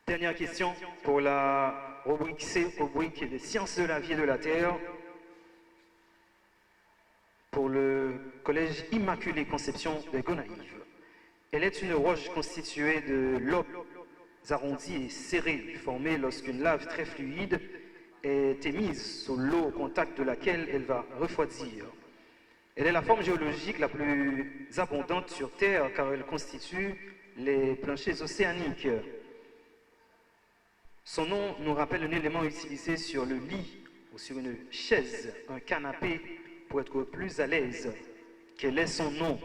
Dernière question pour la rubrique C, rubrique des sciences de la vie et de la Terre. Pour le Collège Immaculée Conception des Gonaïves. Elle est une roche constituée de lobes arrondis et serrés, formés lorsqu'une lave très fluide est émise sous l'eau au contact de laquelle elle va refroidir. Elle est la forme géologique la plus abondante sur Terre car elle constitue les planchers océaniques. Son nom nous rappelle un élément utilisé sur le lit ou sur une chaise, un canapé, pour être plus à l'aise. Quel est son nom?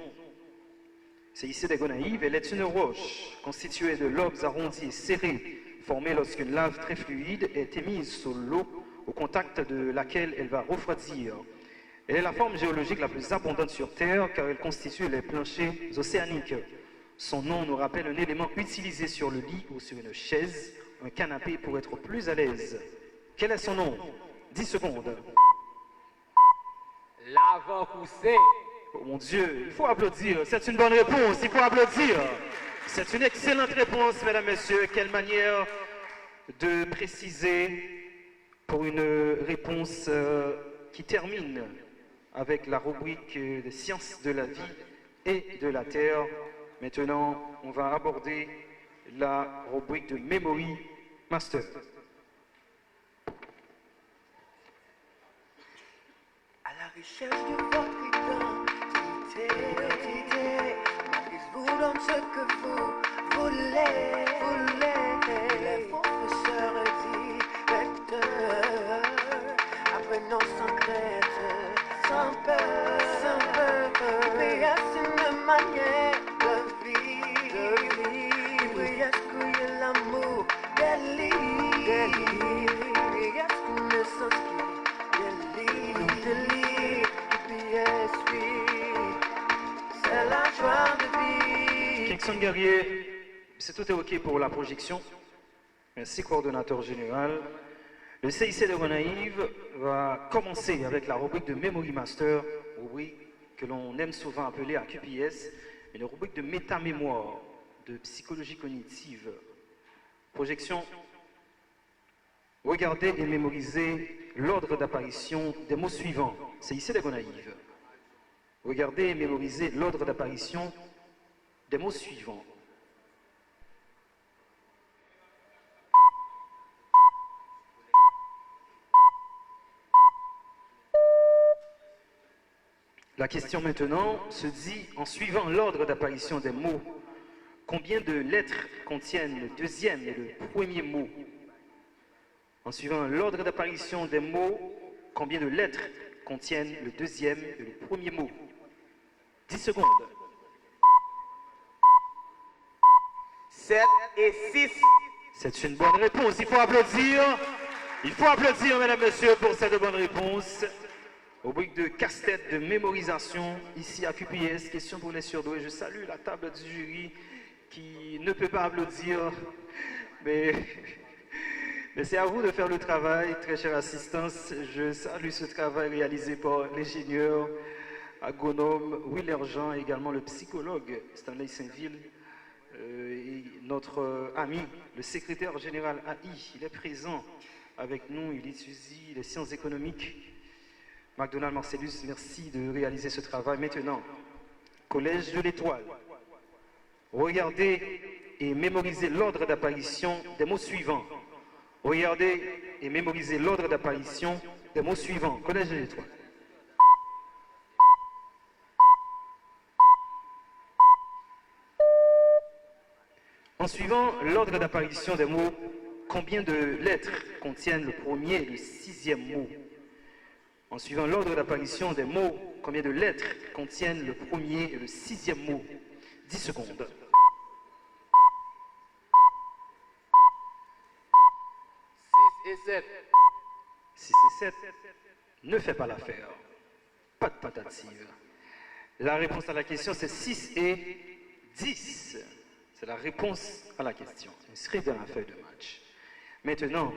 CIC des Gonaïves, elle est une roche constituée de lobes arrondis et serrés, formée lorsqu'une lave très fluide est émise sur l'eau, au contact de laquelle elle va refroidir. Elle est la forme géologique la plus abondante sur Terre car elle constitue les planchers océaniques. Son nom nous rappelle un élément utilisé sur le lit ou sur une chaise, un canapé pour être plus à l'aise. Quel est son nom? 10 secondes. L'avant-coussin. Oh mon Dieu, il faut applaudir. C'est une bonne réponse, il faut applaudir. C'est une excellente réponse, mesdames, messieurs. Quelle manière de préciser pour une réponse qui termine avec la rubrique des sciences de la vie et de la terre. Maintenant, on va aborder la rubrique de Memory Master. À la recherche de votre identité, marquez-vous dans ce que vous voulez. Les professeurs directeurs, apprenons sans crainte, sans peur, mais c'est une manière de vivre. Oui, est-ce qu'il y a l'amour des livres? Oui, est-ce qu'il y a sens qui des livres? C'est la joie de vivre. Kingston Guerrier, c'est tout est OK pour la projection. Merci, coordonnateur général. Le CIC de Gonaïves va commencer avec la rubrique de Memory Master, rubrique que l'on aime souvent appeler à QPS, une rubrique de métamémoire, de psychologie cognitive. Projection. Regardez et mémorisez l'ordre d'apparition des mots suivants. CIC de Gonaïves. Regardez et mémorisez l'ordre d'apparition des mots suivants. La question maintenant se dit, en suivant l'ordre d'apparition des mots, combien de lettres contiennent le deuxième et le premier mot? En suivant l'ordre d'apparition des mots, combien de lettres contiennent le deuxième et le premier mot? 10 secondes. 7 et 6. C'est une bonne réponse. Il faut applaudir. Il faut applaudir, mesdames, messieurs, pour cette bonne réponse. Rubrique de casse-tête de mémorisation, ici à QPS. Question pour les surdoués. Je salue la table du jury qui ne peut pas applaudir, mais c'est à vous de faire le travail, très chère assistance. Je salue ce travail réalisé par l'ingénieur agronome Willer Jean et également le psychologue Stanley Saint-Ville. Et notre ami, le secrétaire général AI, il est présent avec nous, il étudie les sciences économiques. McDonald Marcellus, merci de réaliser ce travail. Maintenant, Collège de l'Étoile. Regardez et mémorisez l'ordre d'apparition des mots suivants. Regardez et mémorisez l'ordre d'apparition des mots suivants. Collège de l'Étoile. En suivant l'ordre d'apparition des mots, combien de lettres contiennent le premier et le sixième mot? En suivant l'ordre d'apparition des mots, combien de lettres contiennent le premier et le sixième mot? 10 secondes. 6 et 7. 6 et 7 ne fait pas l'affaire. Pas de tentative. La réponse à la question, c'est 6 et 10. C'est la réponse à la question. Inscrit dans la feuille de match. Maintenant,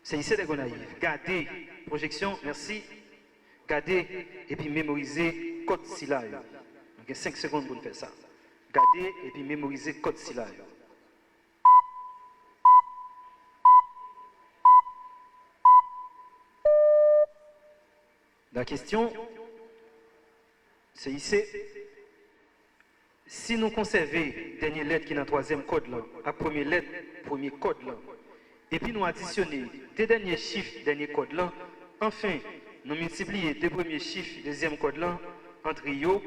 c'est ici des Gonaïves. Gardez, projection, merci. Gardez et puis mémorisez code syllabe. Donc, il y a 5 secondes pour nous faire ça. Gardez et puis mémorisez code syllabe. La question, c'est ici. Si nous conservons dernière lettre qui est dans le troisième code là, la première lettre, premier code là, et puis nous additionnons deux derniers chiffres, dernier code là, enfin, nous multiplions deux premiers chiffres, deuxième code là, entre eux,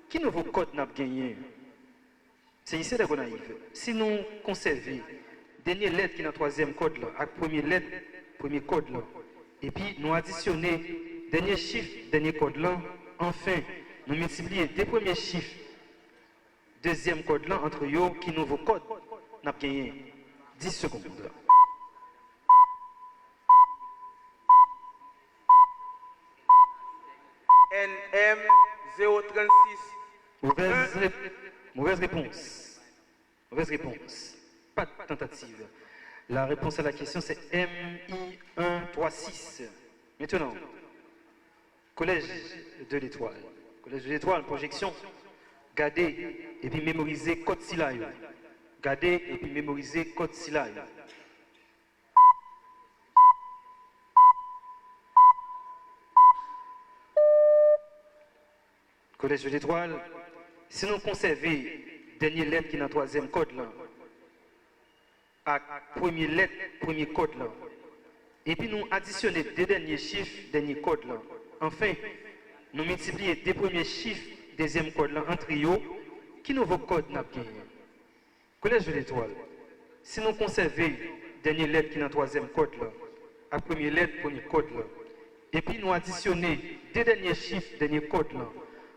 qui nouveau code n'a pas gagné? C'est ici la Gonaïve. Si nous conservons dernière lettre qui est dans le troisième code là, la première lettre, premier code là, et puis nous additionnons dernier chiffre, dernier code là, enfin, nous multiplions deux premiers chiffres, deuxième code là entre eux, qui nouveau code n'a gagné 10 secondes. NM 036. Mauvaise réponse. Mauvaise réponse. Pas de tentative. La réponse à la question c'est MI136. Maintenant, Collège de l'Étoile. Collège de l'Étoile, projection. Gardez et puis mémoriser code Silayo. Gardez et puis mémoriser code Silayo. Collège de l'Étoile, si nous conservons dernière lettre qui est dans le troisième code là, à première lettre, premier code là, et puis nous additionnons deux derniers chiffres, dernier code là, enfin, nous multiplions deux premiers chiffres, deuxième code là, entre eux, qui nouveau code n'a gagné. Collège de l'Étoile, si nous conservons dernière lettre qui est dans le troisième code là, à première lettre, premier code là, et puis nous additionnons deux derniers chiffres, dernier code là,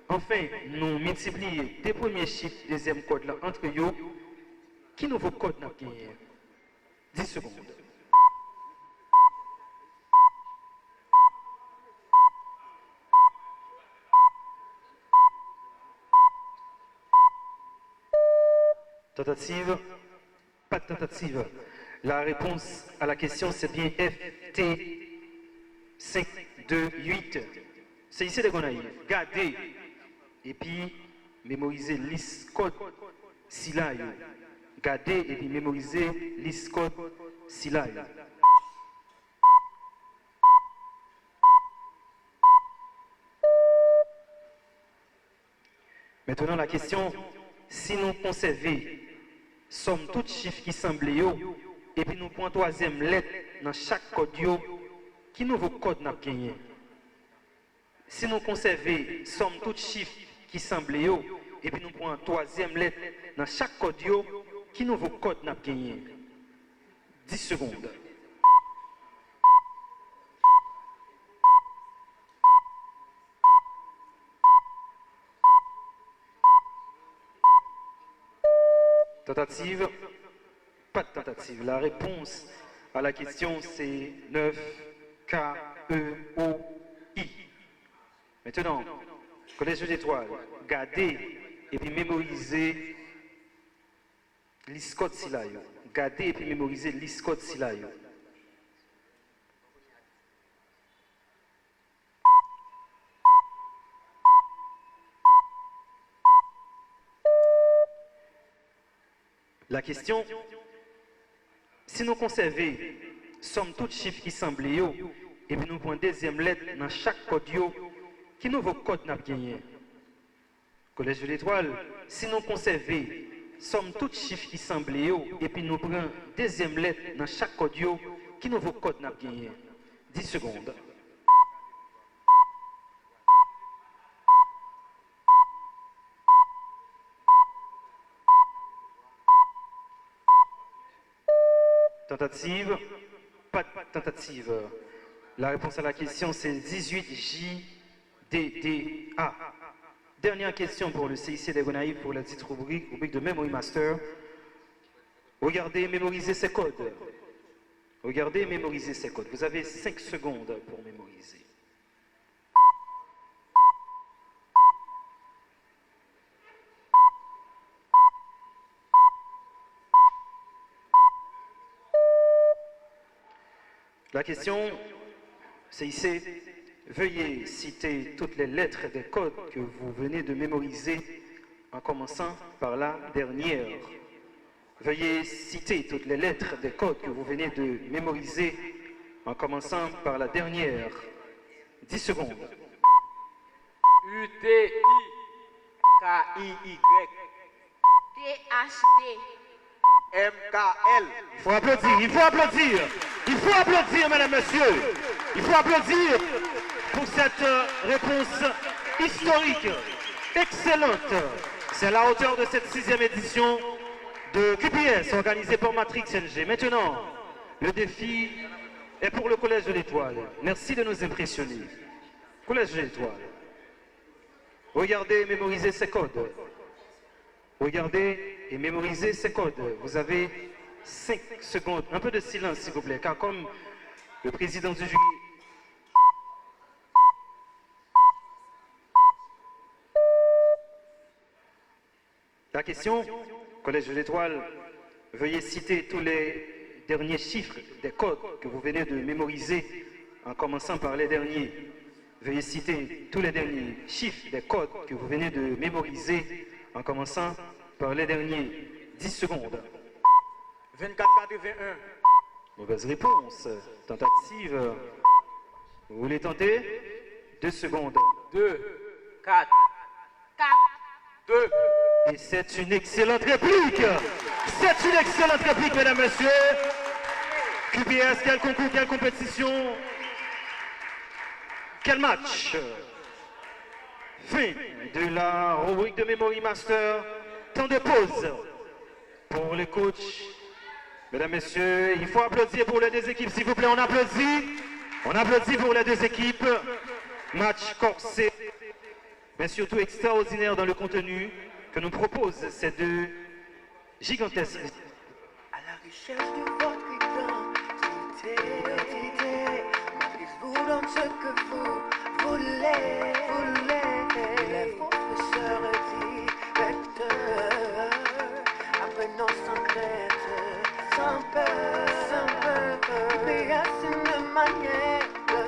enfin, nous multiplions deux premiers chiffres, deuxième code là, entre eux, qui nouveau code n'a gagné. 10 secondes. Tentative? Pas de tentative. La réponse à la question, c'est bien FT528. C'est ici de Gonaïve. Gardez et puis mémorisez liste code Silayo. Gardez et puis mémorisez liste code Silayo. Maintenant la question, si nous conservons somme toutes chiffres qui semblent yo, et puis nous prenons troisième lettre dans chaque code yo, qui nouveau code n'a gagné? Si nous conservons somme toutes chiffres qui semblent yo, et puis nous prenons troisième lettre dans chaque code yo, qui nouveau code n'a gagné? 10 secondes. Tentative? Pas de tentative. La réponse à la question c'est 9KEOI. Maintenant, Collège d'étoiles, gardez et puis mémorisez l'iscode Silayo. Gardez et puis mémorisez l'iscode Silayo. La question, si nous conservons somme toutes chiffres qui semblent yo, et puis nous prenons deuxième lettre dans chaque code yo, qui nouveau code n'a gagné? Collège de l'Étoile, si nous conservons somme toutes chiffres qui semblent yo, et puis nous prenons deuxième lettre dans chaque code yo, qui nouveau code n'a gagné? 10 secondes. Tentative? Pas de tentative. La réponse à la question c'est 18JDDA. Dernière question pour le CIC des Gonaïves pour la petite rubrique de Memory Master. Regardez et mémorisez ces codes. Regardez et mémorisez ces codes. Vous avez 5 secondes pour mémoriser. La question, c'est ici, veuillez citer toutes les lettres des codes que vous venez de mémoriser en commençant par la dernière. Veuillez citer toutes les lettres des codes que vous venez de mémoriser en commençant par la dernière. 10 secondes. UTI-KIY THD MKL. Il faut applaudir, il faut applaudir, il faut applaudir, mesdames, messieurs. Il faut applaudir pour cette réponse historique, excellente. C'est à la hauteur de cette 6e édition de QPS organisée par Matrix NG. Maintenant, le défi est pour le Collège de l'Étoile. Merci de nous impressionner. Collège de l'Étoile. Regardez et mémorisez ces codes. Regardez et mémorisez ces codes. Vous avez 5 secondes. Un peu de silence, s'il vous plaît, car comme le président du jury... La question, Collège de l'Étoile, veuillez citer tous les derniers chiffres des codes que vous venez de mémoriser, en commençant par les derniers. Veuillez citer tous les derniers chiffres des codes que vous venez de mémoriser, en commençant par les derniers. 10 secondes. 2481. Mauvaise réponse. Tentative. Vous voulez tenter? 2 secondes. 2, 4, 2. Et c'est une excellente réplique. C'est une excellente réplique, mesdames, messieurs. QPS, quel concours, quelle compétition, quel match. Fin de la rubrique de Memory Master. Temps de pause pour les coachs. Mesdames, messieurs, il faut applaudir pour les deux équipes, s'il vous plaît. On applaudit. On applaudit pour les deux équipes. Match corsé, mais surtout extraordinaire dans le contenu que nous proposent ces deux gigantesques. À la recherche de votre identité, matrice-vous dans ce que vous voulez. Les professeurs directeurs, apprenons sans crainte, sans peur, mais à une manière de...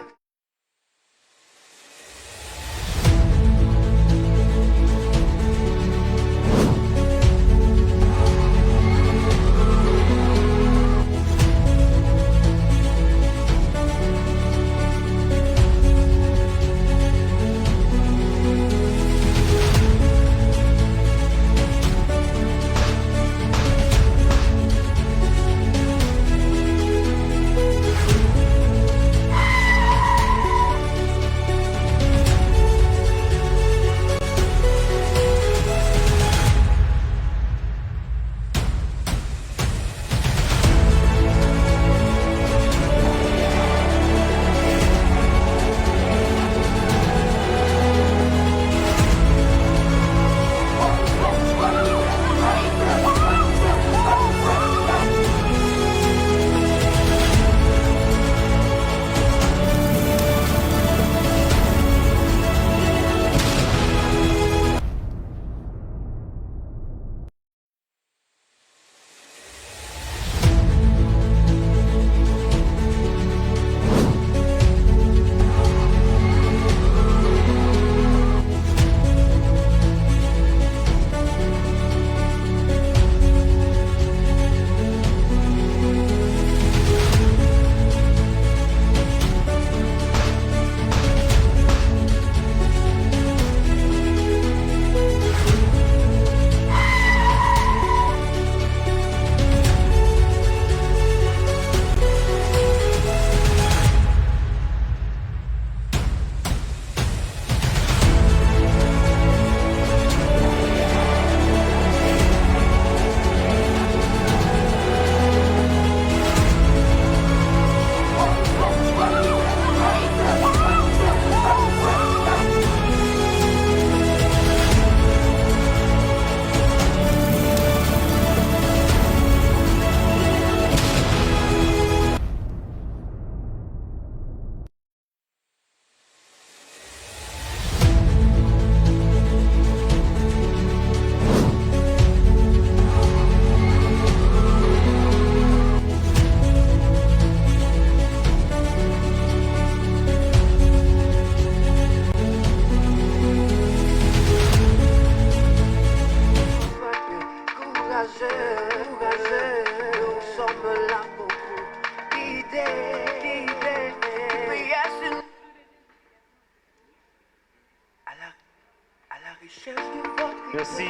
Merci,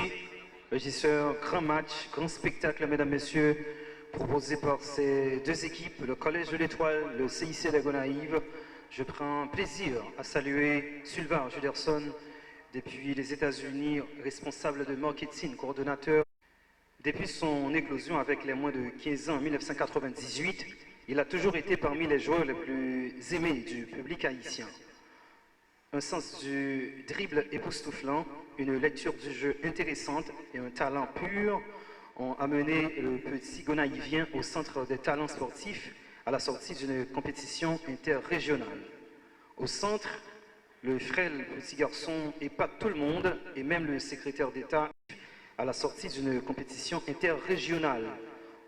régisseur. Grand match, grand spectacle, mesdames, messieurs, proposé par ces deux équipes, le Collège de l'Étoile, le CIC des Gonaïves. Je prends plaisir à saluer Sylvain Juderson, depuis les États-Unis, responsable de marketing, coordonnateur. Depuis son éclosion avec les moins de 15 ans en 1998, il a toujours été parmi les joueurs les plus aimés du public haïtien. un sens du dribble époustouflant, une lecture du jeu intéressante et un talent pur ont amené le petit Gonaïvien au centre des talents sportifs à la sortie d'une compétition interrégionale. Au centre, le frêle petit garçon épate tout le monde et même le secrétaire d'État à la sortie d'une compétition interrégionale.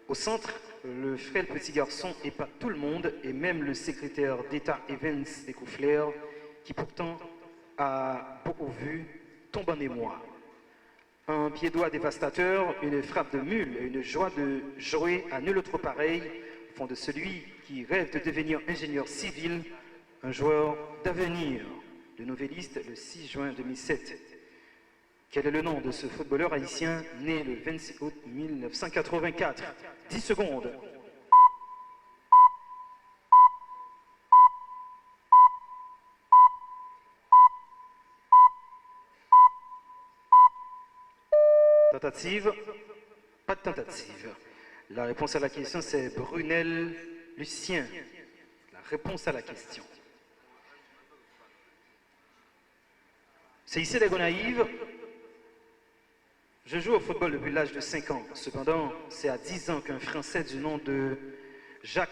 Au centre, le frêle petit garçon épate tout le monde et même le secrétaire d'État Evans Découflair, qui pourtant a beaucoup vu, tombe en émoi. Un pied-doigt dévastateur, une frappe de mule et une joie de jouer à nul autre pareil font de celui qui rêve de devenir ingénieur civil un joueur d'avenir. Le Nouvelliste, le 6 juin 2007. Quel est le nom de ce footballeur haïtien né le 26 août 1984? 10 secondes. Tentative? Pas de tentative. La réponse à la question, c'est Brunel Lucien. La réponse à la question. C'est ici des Gonaïves. Je joue au football depuis l'âge de 5 ans. Cependant, c'est à 10 ans qu'un Français du nom de Jacques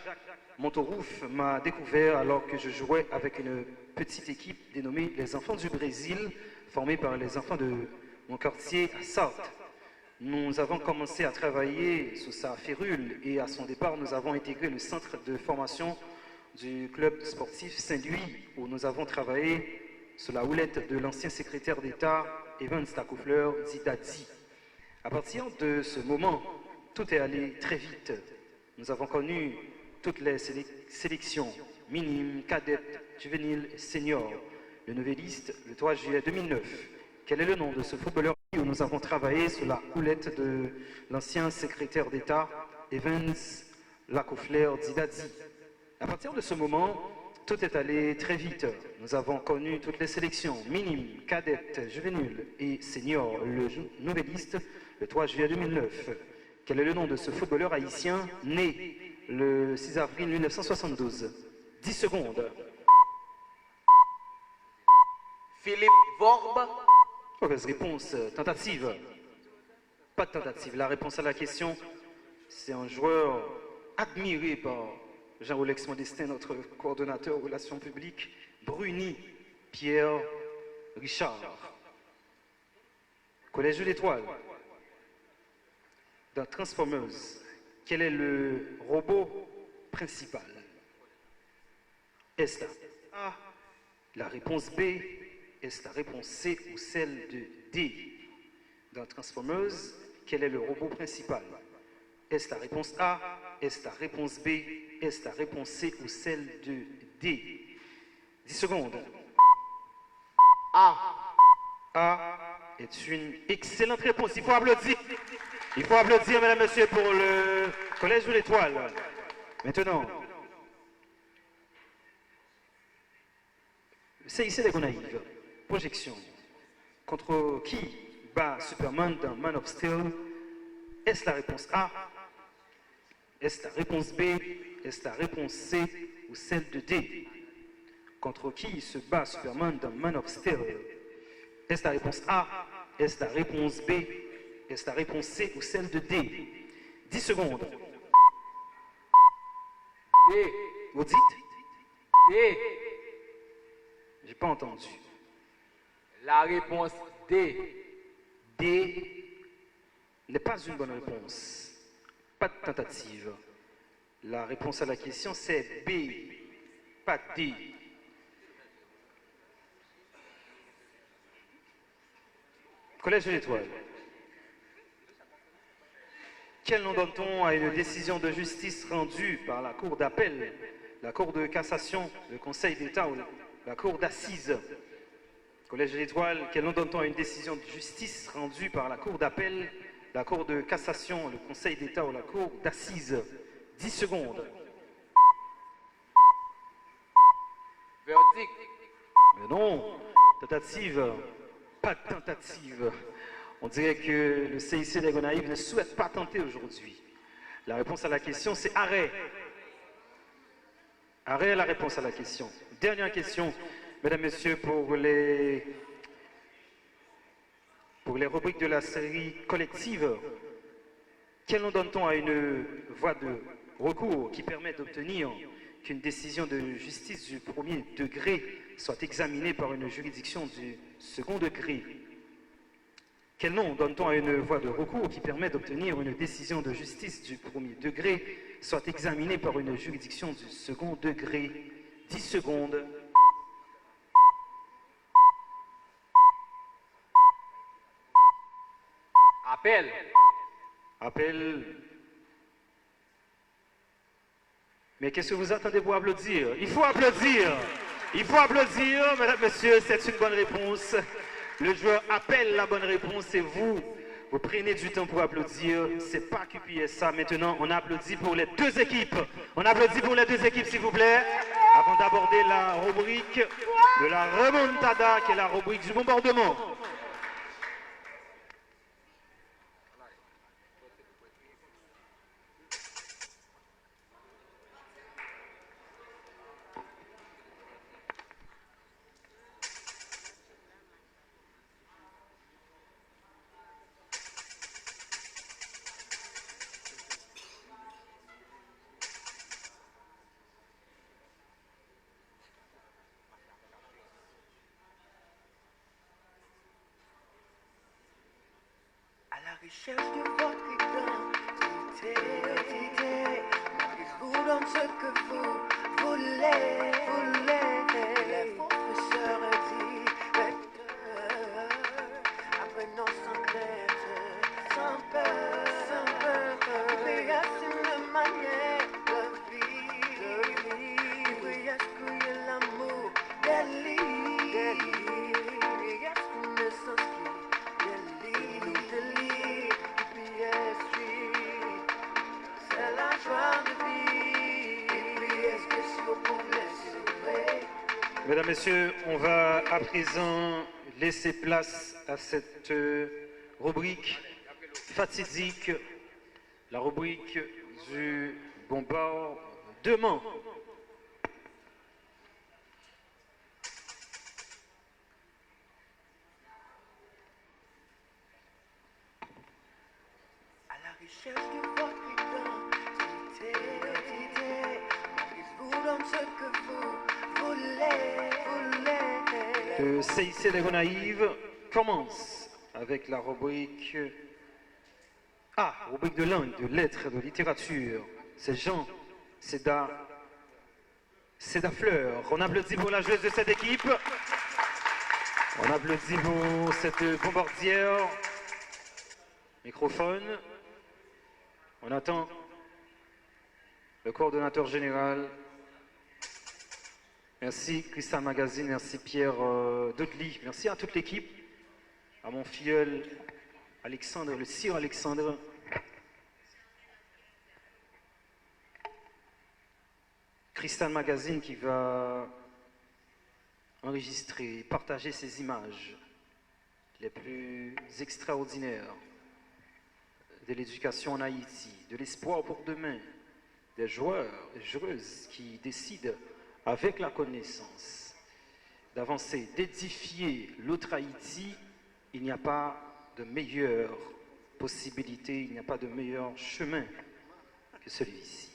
Montorouf m'a découvert alors que je jouais avec une petite équipe dénommée les Enfants du Brésil, formée par les enfants de mon quartier à Sarthe. Nous avons commencé à travailler sous sa férule et à son départ, nous avons intégré le centre de formation du club sportif Saint-Louis où nous avons travaillé sous la houlette de l'ancien secrétaire d'État Evans Découflair Zidadi. À partir de ce moment, tout est allé très vite. Nous avons connu toutes les sélections, minimes, cadettes, juvéniles et seniors. Le Nouvelliste, le 3 juillet 2009. Quel est le nom de ce footballeur où nous avons travaillé sous la houlette de l'ancien secrétaire d'État Evans Découflair Zidadi? À partir de ce moment, tout est allé très vite. Nous avons connu toutes les sélections, minimes, cadettes, juvéniles et seniors. Le Nouvelliste, le 3 juillet 2009. Quel est le nom de ce footballeur haïtien né le 6 avril 1972? 10 secondes. Philippe Vorbe. Mauvaise réponse. Tentative. Pas de tentative. La réponse à la question, c'est un joueur admiré par Jean-Rolex Modestin, notre coordonnateur aux relations publiques, Bruni Pierre Richard. Collège de l'Étoile. Dans Transformers, quel est le robot principal? Est-ce la A, la réponse B, est-ce la réponse C ou celle de D? Dans Transformers, quel est le robot principal? Est-ce la réponse A, est-ce la réponse B, est-ce la réponse C ou celle de D? 10 secondes. A. A est une excellente réponse. Il faut applaudir. Il faut applaudir, mesdames et messieurs, pour le Collège de l'Étoile. Maintenant, c'est ici les Gonaïves. Projection. Contre qui bat Superman dans Man of Steel? Est-ce la réponse A? Est-ce la réponse B? Est-ce la réponse C ou celle de D? Contre qui se bat Superman dans Man of Steel? Est-ce la réponse A? Est-ce la réponse B? Est-ce la réponse C ou celle de D? 10 secondes. D. Vous dites? D. J'ai pas entendu. La réponse D. D n'est pas une bonne réponse. Pas de tentative. La réponse à la question, c'est B, pas D. Collège de l'Étoile. Quel nom donne-t-on à une décision de justice rendue par la Cour d'appel, la Cour de cassation, le Conseil d'État ou la Cour d'assises? Collège de l'Étoile, quel nom donne-t-on à une décision de justice rendue par la Cour d'appel, la Cour de cassation, le Conseil d'État ou la Cour d'assises? 10 secondes. Verdict. Mais non, tentative, pas de tentative. On dirait que le CIC des Gonaïves ne souhaite pas tenter aujourd'hui. La réponse à la question, c'est arrêt. Arrêt est la réponse à la question. Dernière question. Mesdames, Messieurs, pour les rubriques de la série collective, quel nom donne-t-on à une voie de recours qui permet d'obtenir qu'une décision de justice du premier degré soit examinée par une juridiction du second degré? Quel nom donne-t-on à une voie de recours qui permet d'obtenir une décision de justice du premier degré soit examinée par une juridiction du second degré? 10 secondes. Appel. Appel. Mais qu'est-ce que vous attendez pour applaudir? Il faut applaudir. Il faut applaudir, mesdames, messieurs, c'est une bonne réponse. Le joueur appelle la bonne réponse et vous prenez du temps pour applaudir. C'est pas QPSA. Maintenant, on applaudit pour les deux équipes. On applaudit pour les deux équipes, s'il vous plaît. Avant d'aborder la rubrique de la remontada, qui est la rubrique du bombardement. À la recherche de votre identité, marquez-vous dans ce que vous voulez. Les professeurs et directeurs, apprenons sans crainte, sans peur, mais à une manière de vivre, oui, est-ce qu'il y a l'amour des livres, est-ce qu'on est sans c'est la joie de vivre. Est-ce que si vous pouvez célébrer? Mesdames, Messieurs, on va à présent laisser place à cette rubrique fatidique, la rubrique du bombardement. À la recherche de votre identité, marquez-vous dans ce que vous voulez. Le CIC des Gonaïves commence avec la rubrique A, rubrique de langue, de lettres, de littérature. C'est Jean, Seda Fleur. On applaudit pour la joueuse de cette équipe. On applaudit pour cette bombardière. Microphone. On attend le coordonnateur général. Merci Christian Magazine, merci Pierre Dudley, merci à toute l'équipe, à mon filleul Alexandre, le sire Alexandre. Christian Magazine qui va enregistrer, partager ces images les plus extraordinaires de l'éducation en Haïti, de l'espoir pour demain, des joueurs et joueuses qui décident avec la connaissance d'avancer, d'édifier l'autre Haïti. Il n'y a pas de meilleure possibilité, il n'y a pas de meilleur chemin que celui-ci.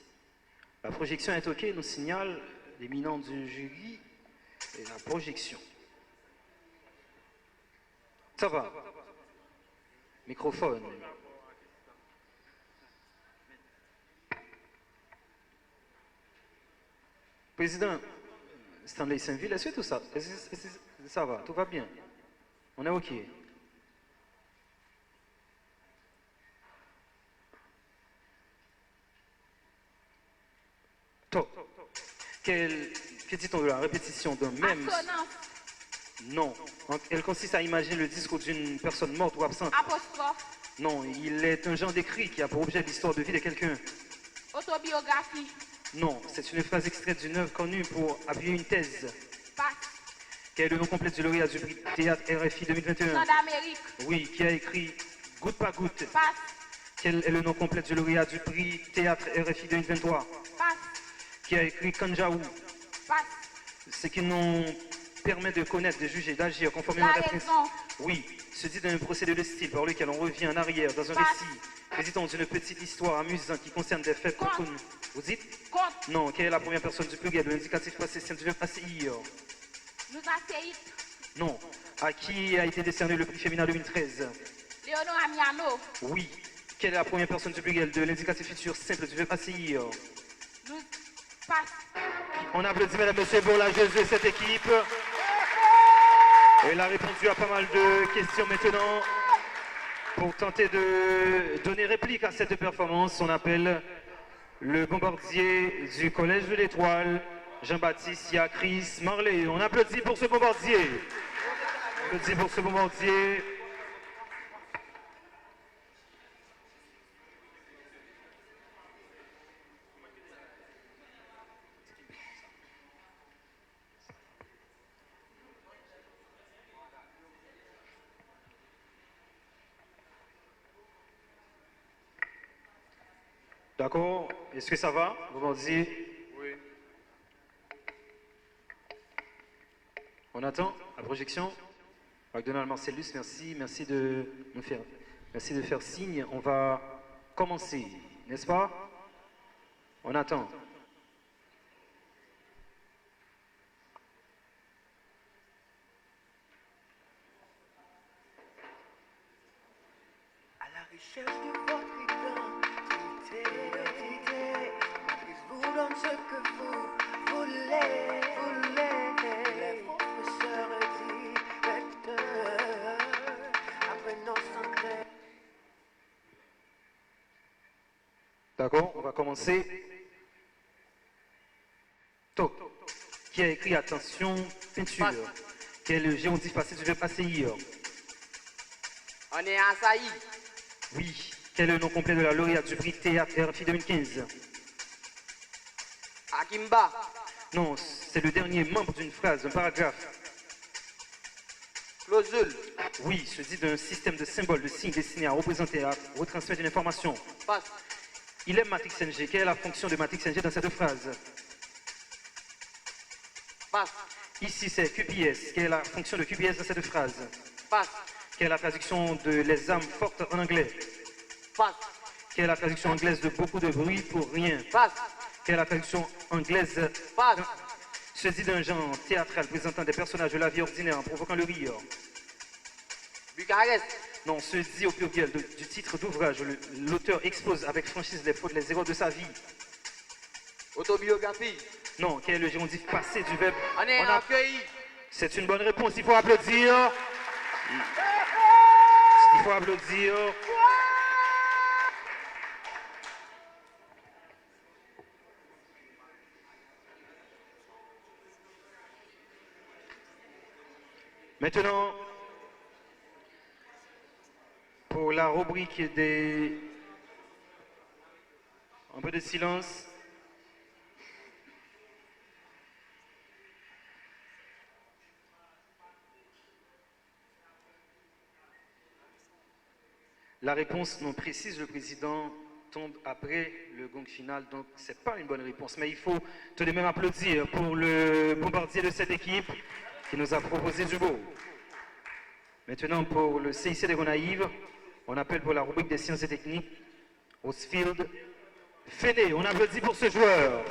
La projection est OK, nous signale l'éminent du jury et la projection. Ça va. Microphone. Président Stanley Saint-Ville, est-ce que tout ça, ça va, tout va bien? On est OK. Que dit-on de la répétition d'un même... Non. Elle consiste à imaginer le discours d'une personne morte ou absente. Apostrophe. Non, il est un genre d'écrit qui a pour objet l'histoire de vie de quelqu'un. Autobiographie. Non, c'est une phrase extraite d'une œuvre connue pour appuyer une thèse. Passe. Quel est le nom complet du lauréat du prix Théâtre RFI 2021? Chant d'Amérique. Oui, qui a écrit Goutte par goutte. Passe. Quel est le nom complet du lauréat du prix Théâtre RFI 2023? Passe. Qui a écrit Kanjaou? Passe. C'est qui nom permet de connaître, de juger, d'agir conformément La à la raison. Oui, se dit d'un procédé de style par lequel on revient en arrière dans un Passe. récit résultant d'une petite histoire amusante qui concerne des faits Contre. connus. Vous dites? Contre. Non, quelle est la première personne du pluriel de l'indicatif passé simple du verbe passé hier? Nous asseyons. Non. À qui a été décerné le prix féminin 2013? Léonore Amiano. Oui. Quelle est la première personne du pluriel de l'indicatif futur simple du verbe passé hier? Nous passe. On applaudit, mesdames et messieurs, pour la jeunesse de cette équipe. Elle a répondu à pas mal de questions maintenant. Pour tenter de donner réplique à cette performance, on appelle le bombardier du Collège de l'Étoile, Jean-Baptiste Chris Marley. On applaudit pour ce bombardier. On applaudit pour ce bombardier. D'accord? Est-ce que ça va, bombardier? Oui. On attend la projection. McDonald Marcellus, merci. Merci de faire signe. On va commencer, n'est-ce pas? On attend. À la recherche de votre identité, vous donne ce que vous voulez, les professeurs et directeurs, après nos santé. D'accord, on va commencer. Top. Qui a écrit attention, peinture? Quel est le géodif passé du verbe passé hier? On est en Saï. Oui. Quel est le nom complet de la lauréate du prix Théâtre RFI 2015? Akimba. Non, c'est le dernier membre d'une phrase, d'un paragraphe. Clausule. Oui, se dit d'un système de symboles, de signes destinés à représenter, à retransmettre une information. Passe. Il aime Matrix NG. Quelle est la fonction de Matrix NG dans cette phrase? Passe. Ici, c'est QPS. Quelle est la fonction de QPS dans cette phrase? Passe. Quelle est la traduction de les âmes fortes en anglais? Passe. Quelle est la traduction anglaise de beaucoup de bruit pour rien? Passe. Quelle est la traduction anglaise? Passe. Se dit d'un genre théâtral présentant des personnages de la vie ordinaire en provoquant le rire. Bucarest. Non, se dit au pluriel du titre d'ouvrage. L'auteur expose avec franchise les fautes, les erreurs de sa vie. Autobiographie. Non, quel est le géondif passé du verbe? On est en pays. C'est une bonne réponse, il faut applaudir. Il faut applaudir. Maintenant, pour la rubrique des... Un peu de silence. La réponse non précise, le président tombe après le gong final, donc c'est pas une bonne réponse. Mais il faut tout de même applaudir pour le bombardier de cette équipe qui nous a proposé du beau. Maintenant, pour le CIC des Gonaïves, on appelle pour la rubrique des sciences et techniques Osfield Fédé. On applaudit pour ce joueur.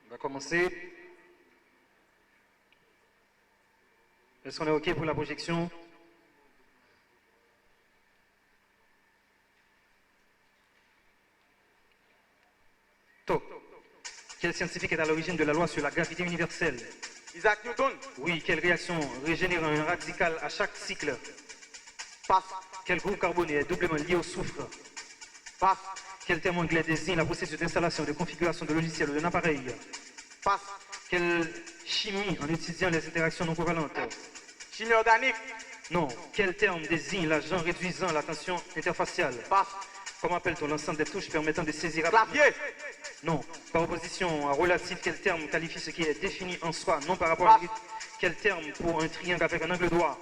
On va commencer. Est-ce qu'on est OK pour la projection? Top. Quel scientifique est à l'origine de la loi sur la gravité universelle? Isaac Newton. Oui, quelle réaction régénère un radical à chaque cycle? Passe. Quel groupe carboné est doublement lié au soufre? Passe. Quel terme anglais désigne la procédure d'installation et de configuration de logiciel ou d'un appareil? Passe. Quelle chimie en étudiant les interactions non covalentes? Chimie organique. Non. Quel terme désigne l'agent réduisant la tension interfaciale? Passe. Comment appelle-t-on l'ensemble des touches permettant de saisir rapidement? Clavier. Non. Par opposition à relatif, quel terme qualifie ce qui est défini en soi, non par rapport à Passe. quel terme pour un triangle avec un angle droit?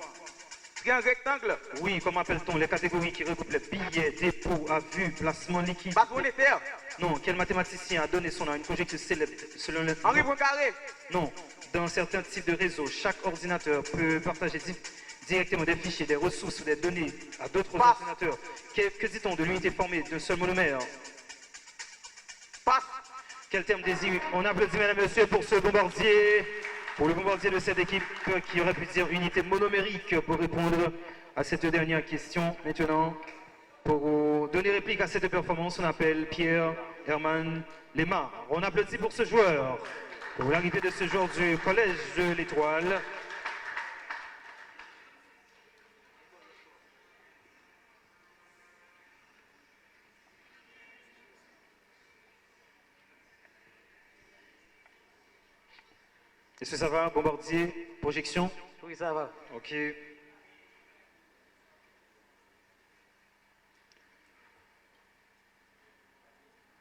Grand rectangle. Oui, comment appelle-t-on les catégories qui regroupent les billets, dépôts, à vue, placement liquide? Base monétaire. Non, quel mathématicien a donné son nom à une conjecture célèbre selon le... Henri Poincaré. Non, dans certains types de réseaux, chaque ordinateur peut partager directement des fichiers, des ressources ou des données à d'autres Passe. ordinateurs. Que dit-on de l'unité formée d'un seul monomère? Passe. Quel terme désigne? On applaudit, mesdames et messieurs, pour ce bombardier, pour le bombardier de cette équipe qui aurait pu dire unité monomérique pour répondre à cette dernière question. Maintenant, pour donner réplique à cette performance, on appelle Pierre Herman Lemar. On applaudit pour ce joueur, pour l'arrivée de ce joueur du Collège de l'Étoile. Est-ce que ça va, bombardier, projection? Oui, ça va. Ok.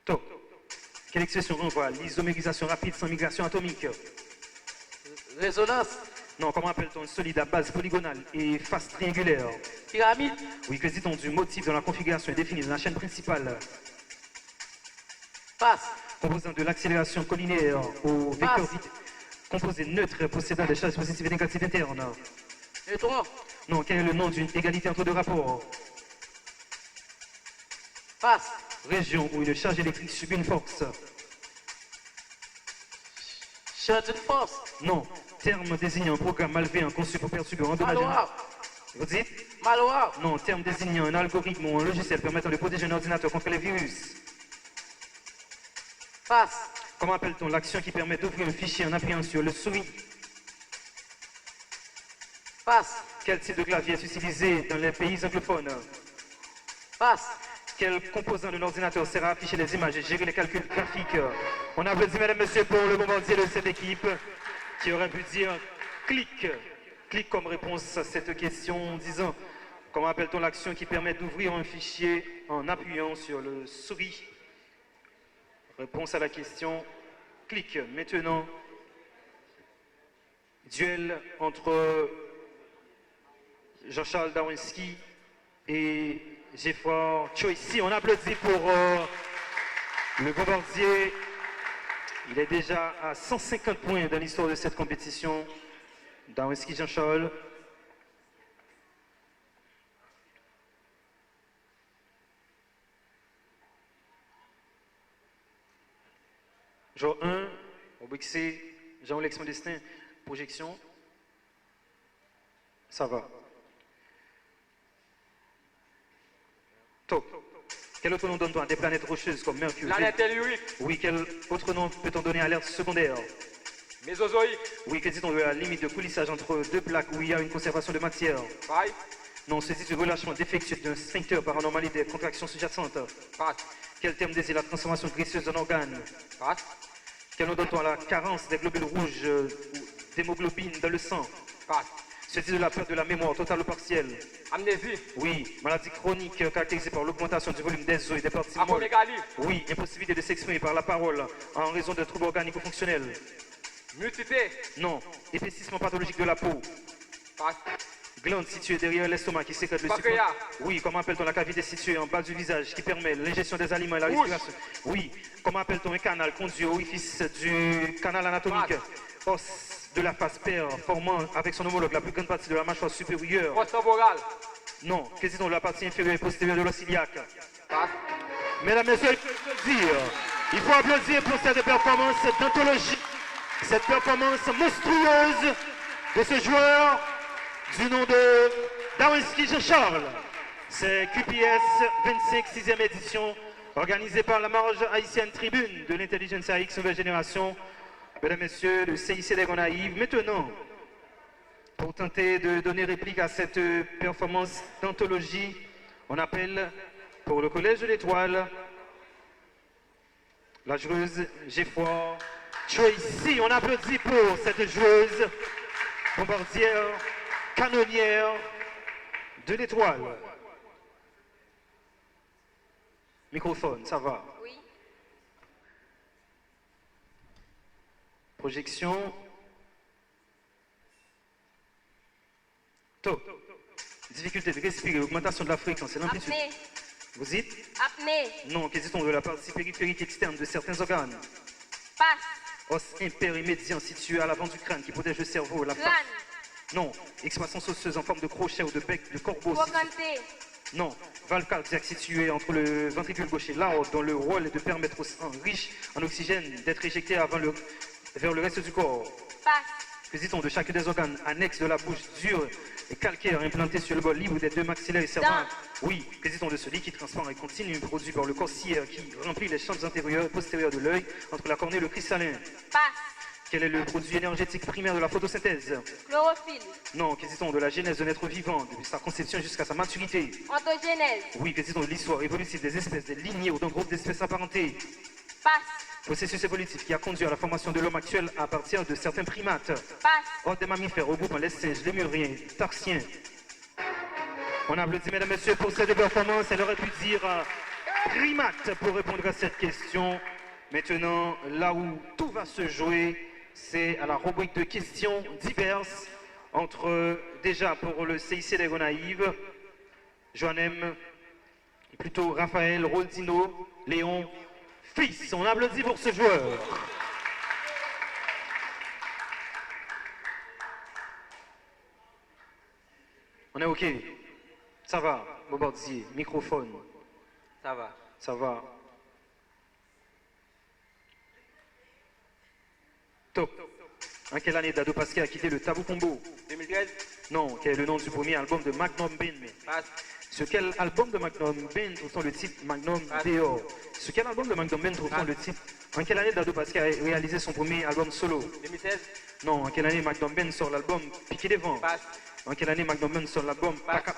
Top. Quelle expression renvoie à l'isomérisation rapide sans migration atomique? Résonance. Non, comment appelle-t-on un solide à base polygonale et face triangulaire? Pyramide. Oui, que dit-on du motif dans la configuration définie de la chaîne principale? Passe. Composant de l'accélération collinéaire au vecteur vide. Composé neutre possédant des charges positives et négatives internes. Neutron. Non, quel est le nom d'une égalité entre deux rapports? Passe. Région où une charge électrique subit une force. Champ d'une force. Non, terme désignant un programme malveillant conçu pour perturber ou endommager. Malware. Vous dites? Malware. Non, terme désignant un algorithme ou un logiciel permettant de protéger un ordinateur contre les virus. Passe. Comment appelle-t-on l'action qui permet d'ouvrir un fichier en appuyant sur le souris? Passe. Quel type de clavier est utilisé dans les pays anglophones? Passe. Quel composant d'un ordinateur sert à afficher les images et gérer les calculs graphiques? On applaudit, mesdames et messieurs, pour le bombardier de cette équipe qui aurait pu dire clic. Clic comme réponse à cette question en disant comment appelle-t-on l'action qui permet d'ouvrir un fichier en appuyant sur le souris? Réponse à la question clic. Maintenant, duel entre Jean-Charles Darwinski et Geoffroy Choisy. On applaudit pour le bombardier. Il est déjà à 150 points dans l'histoire de cette compétition. Darwinski Jean-Charles. Genre 1, au BXC, Jean-Olex Modestin, projection. Ça va. Top. Quel autre nom donne-t-on à des planètes rocheuses comme Mercure? Planète tellurique. Oui, quel autre nom peut-on donner à l'ère secondaire? Mésozoïque. Oui, que dit-on de la limite de coulissage entre deux plaques où il y a une conservation de matière? Paille. Non, se dit du relâchement défectueux d'un sphincter par anormalité des contractions sous-jacentes. Passe. Quel terme désigne la transformation graisseuse d'un organe? Passe. Quel nom donne-t-on à la carence des globules rouges ou d'hémoglobine dans le sang? Passe. Se dit de la perte de la mémoire totale ou partielle? Amnésie. Oui, maladie chronique caractérisée par l'augmentation du volume des os et des parties molles. Acromégalie. Oui, impossibilité de s'exprimer par la parole en raison de troubles organiques ou fonctionnels. Muticité. Non, épaississement pathologique de la peau. Passe. Glande située derrière l'estomac qui sécrète le sucre. Pancréas. Oui, comment appelle-t-on la cavité située en bas du visage qui permet l'ingestion des aliments et la respiration? Oui, comment appelle-t on un canal conduit au orifice du canal anatomique? Os de la face paire formant avec son homologue la plus grande partie de la mâchoire supérieure. Fosse orale. Non, que dit-on de la partie inférieure et postérieure de l'os iliaque? Passe. Mesdames, Messieurs, il faut applaudir pour cette performance d'anthologie, cette performance monstrueuse de ce joueur du nom de Darwinski Jean-Charles. C'est QPS 25, 6e édition, organisée par la Marge Haïtienne Tribune de l'intelligence AX Nouvelle Génération. Mesdames, Messieurs, le CIC Gonaïve. Maintenant, pour tenter de donner réplique à cette performance d'anthologie, on appelle pour le Collège de l'Étoile la joueuse Geoffroy Choisy. On applaudit pour cette joueuse bombardière, canonnière de l'Étoile. Microphone, ça va? Oui. Projection. Top. Difficulté de respirer, augmentation de la fréquence et l'amplitude. Apnée. Vous dites? Apnée. Non, que dit-on de la partie périphérique externe de certains organes? Passe. Os impérimédian situé à l'avant du crâne qui protège le cerveau, la face. Crâne. Non, excroissance osseuse en forme de crochet ou de bec de corbeau. Trochanté. Non, valve cardiaque située entre le ventricule gauche et l'aorte dont le rôle est de permettre au sang riche en oxygène d'être éjecté vers le reste du corps. Passe. Que dit-on de chaque des organes annexes de la bouche dure et calcaire implanté sur le bord libre des deux maxillaires et cervicales? Oui. Que dit-on de ce liquide transparent et continu produit par le corps ciliaire qui remplit les chambres antérieures et postérieures de l'œil entre la cornée et le cristallin? Passe. Quel est le produit énergétique primaire de la photosynthèse? Chlorophylle. Non. Que dit-on de la genèse d'un être vivant depuis sa conception jusqu'à sa maturité? Ontogénèse. Oui. Que dit-on de l'histoire évolutive des espèces, des lignées ou d'un groupe d'espèces apparentées? Passe. Processus évolutif qui a conduit à la formation de l'homme actuel à partir de certains primates. Passe. Ordre des mammifères regroupant les singes, les muriens, les tarsiens. On applaudit mesdames et messieurs pour cette performance. Elle aurait pu dire primate pour répondre à cette question. Maintenant, là où tout va se jouer, c'est à la rubrique de questions diverses entre, déjà pour le CIC des Gonaïves, Joannem, plutôt Raphaël, Roldino, Léon, Fils. On applaudit pour ce joueur. On est OK. Ça va, Bobardier. Microphone. Ça va. Ça va. Top. En quelle année Dado Pascal a quitté le Tabou Combo? 2013. Non, quel est le nom du premier album de Magnum Ben? Passe. Sur quel album de Magnum Ben trouve-t-on le titre Magnum Dehors? Sur quel album de Magnum Ben trouve-t-on le titre? En quelle année Dado Pascal a réalisé son premier album solo? 2016. Non, en quelle année Magnum Ben sort l'album Piqué des vents? Passe. En quelle année Magnum Ben sort l'album Paca?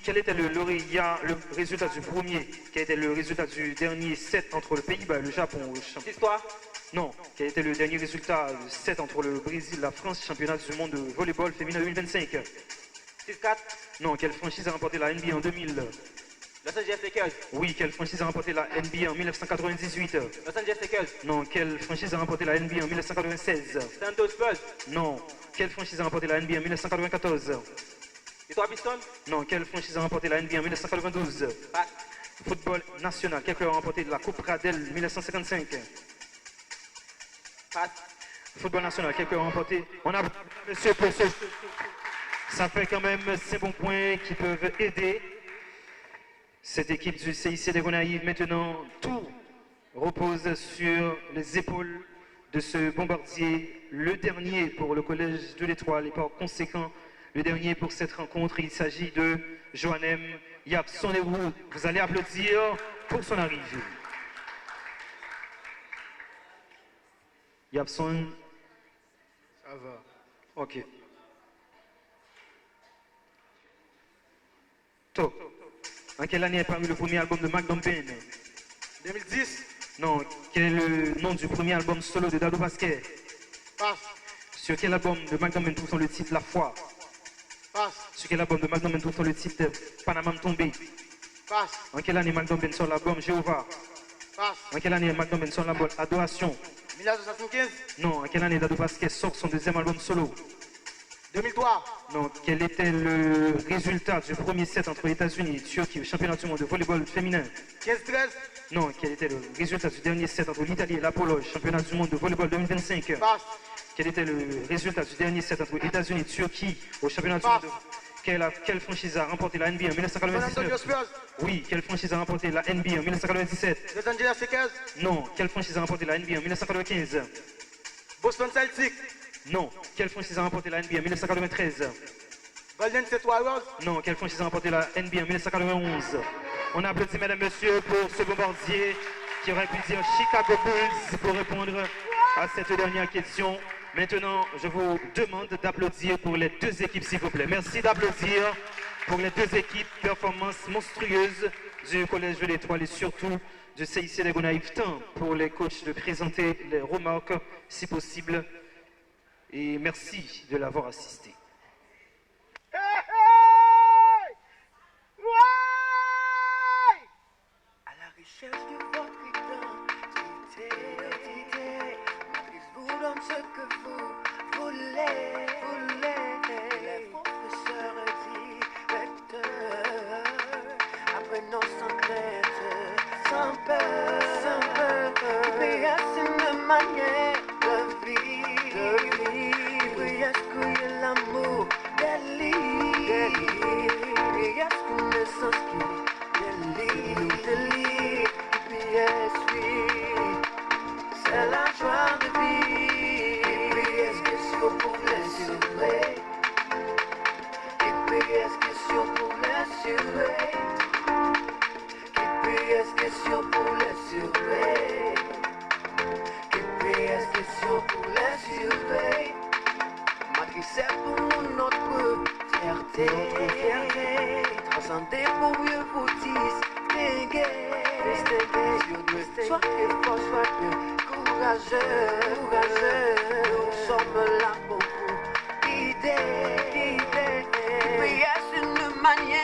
Quel était le lauréat, le résultat du premier? Quel était le résultat du dernier set entre le Pays-Bas et le Japon? Histoire. Non. Quel était le dernier résultat du set entre le Brésil et la France, championnat du monde de volleyball féminin 2025? 6-4. Non. Quelle franchise a remporté la NBA en 2000? Los Angeles Lakers. Oui. Quelle franchise a remporté la NBA en 1998? Los Angeles Lakers. Non. Quelle franchise a remporté la NBA en 1996? San Antonio Spurs. Non. Quelle franchise a remporté la NBA en 1994? Detroit Pistons. Non. Quelle franchise a remporté la NBA en 1992? Passe. Football national. Quel club a remporté la Coupe Radel 1955? Passe. Football national. Quel club a remporté? On a monsieur pour ce. Ça fait quand même 5 bons points qui peuvent aider cette équipe du CIC des Gonaïves. Maintenant, tout repose sur les épaules de ce bombardier, le dernier pour le collège de l'Étoile et par conséquent le dernier pour cette rencontre. Il s'agit de Joannem Yapson et vous allez applaudir pour son arrivée. Yapson. Ça va. Ok. Top. En quelle année est paru le premier album de Magnum Ben? 2010. Non. Quel est le nom du premier album solo de Dado Pascal? Passe. Sur quel album de Magnum Ben trouve-t-on le titre La Foi? Passe. Sur quel album de Magnum Ben trouve-t-on le titre Panama Tombé? Passe. En quelle année Magnum Ben sort l'album Jéhovah? Passe. En quelle année Magnum Ben sort l'album Adoration? 1975. Non. En quelle année Dado Pascal sort son deuxième album solo? 2003. Non. Quel était le résultat du premier set entre les États-Unis et Turquie au championnat du monde de volleyball féminin? 15-13. Non. Quel était le résultat du dernier set entre l'Italie et la Pologne, championnat du monde de volleyball 2025? Passe. Quel était le résultat du dernier set entre les États-Unis et Turquie au championnat du monde de... Quelle franchise a remporté la NBA en San Antonio 1999? Spurs. Oui. Quelle franchise a remporté la NBA en 1997? Los Angeles Lakers. Non. Quelle franchise a remporté la NBA en 1995? Boston Celtics. Non. Quelle franchise a remporté la NBA en 1993? Golden State Warriors. Non. Quelle franchise a remporté la NBA en 1991? On applaudit mesdames et messieurs pour ce bombardier qui aurait pu dire Chicago Bulls pour répondre à cette dernière question. Maintenant, je vous demande d'applaudir pour les deux équipes, s'il vous plaît. Merci d'applaudir pour les deux équipes. Performance monstrueuse du Collège de l'Étoile et surtout du CIC des Gonaïves. Temps pour les coachs de présenter les remarques, si possible. Et merci de l'avoir assisté. À la recherche de votre identité, vous donne ce que vous voulez. Les professeurs disent sans peur, sans peur. GPS une manière de vivre. GPS que l'amour délie. GPS connaissance qui délie. GPS oui, c'est la joie de vivre. GPS question pour l'assurer. GPS question pour l'assurer. GPS question pour l'assurer. GPS question pour l'assurer. Matrice pour notre fierté. Transcender pour mieux vous distinguer. Sois fort, sois courageux. Nous sommes là pour vous guider. GPS une manière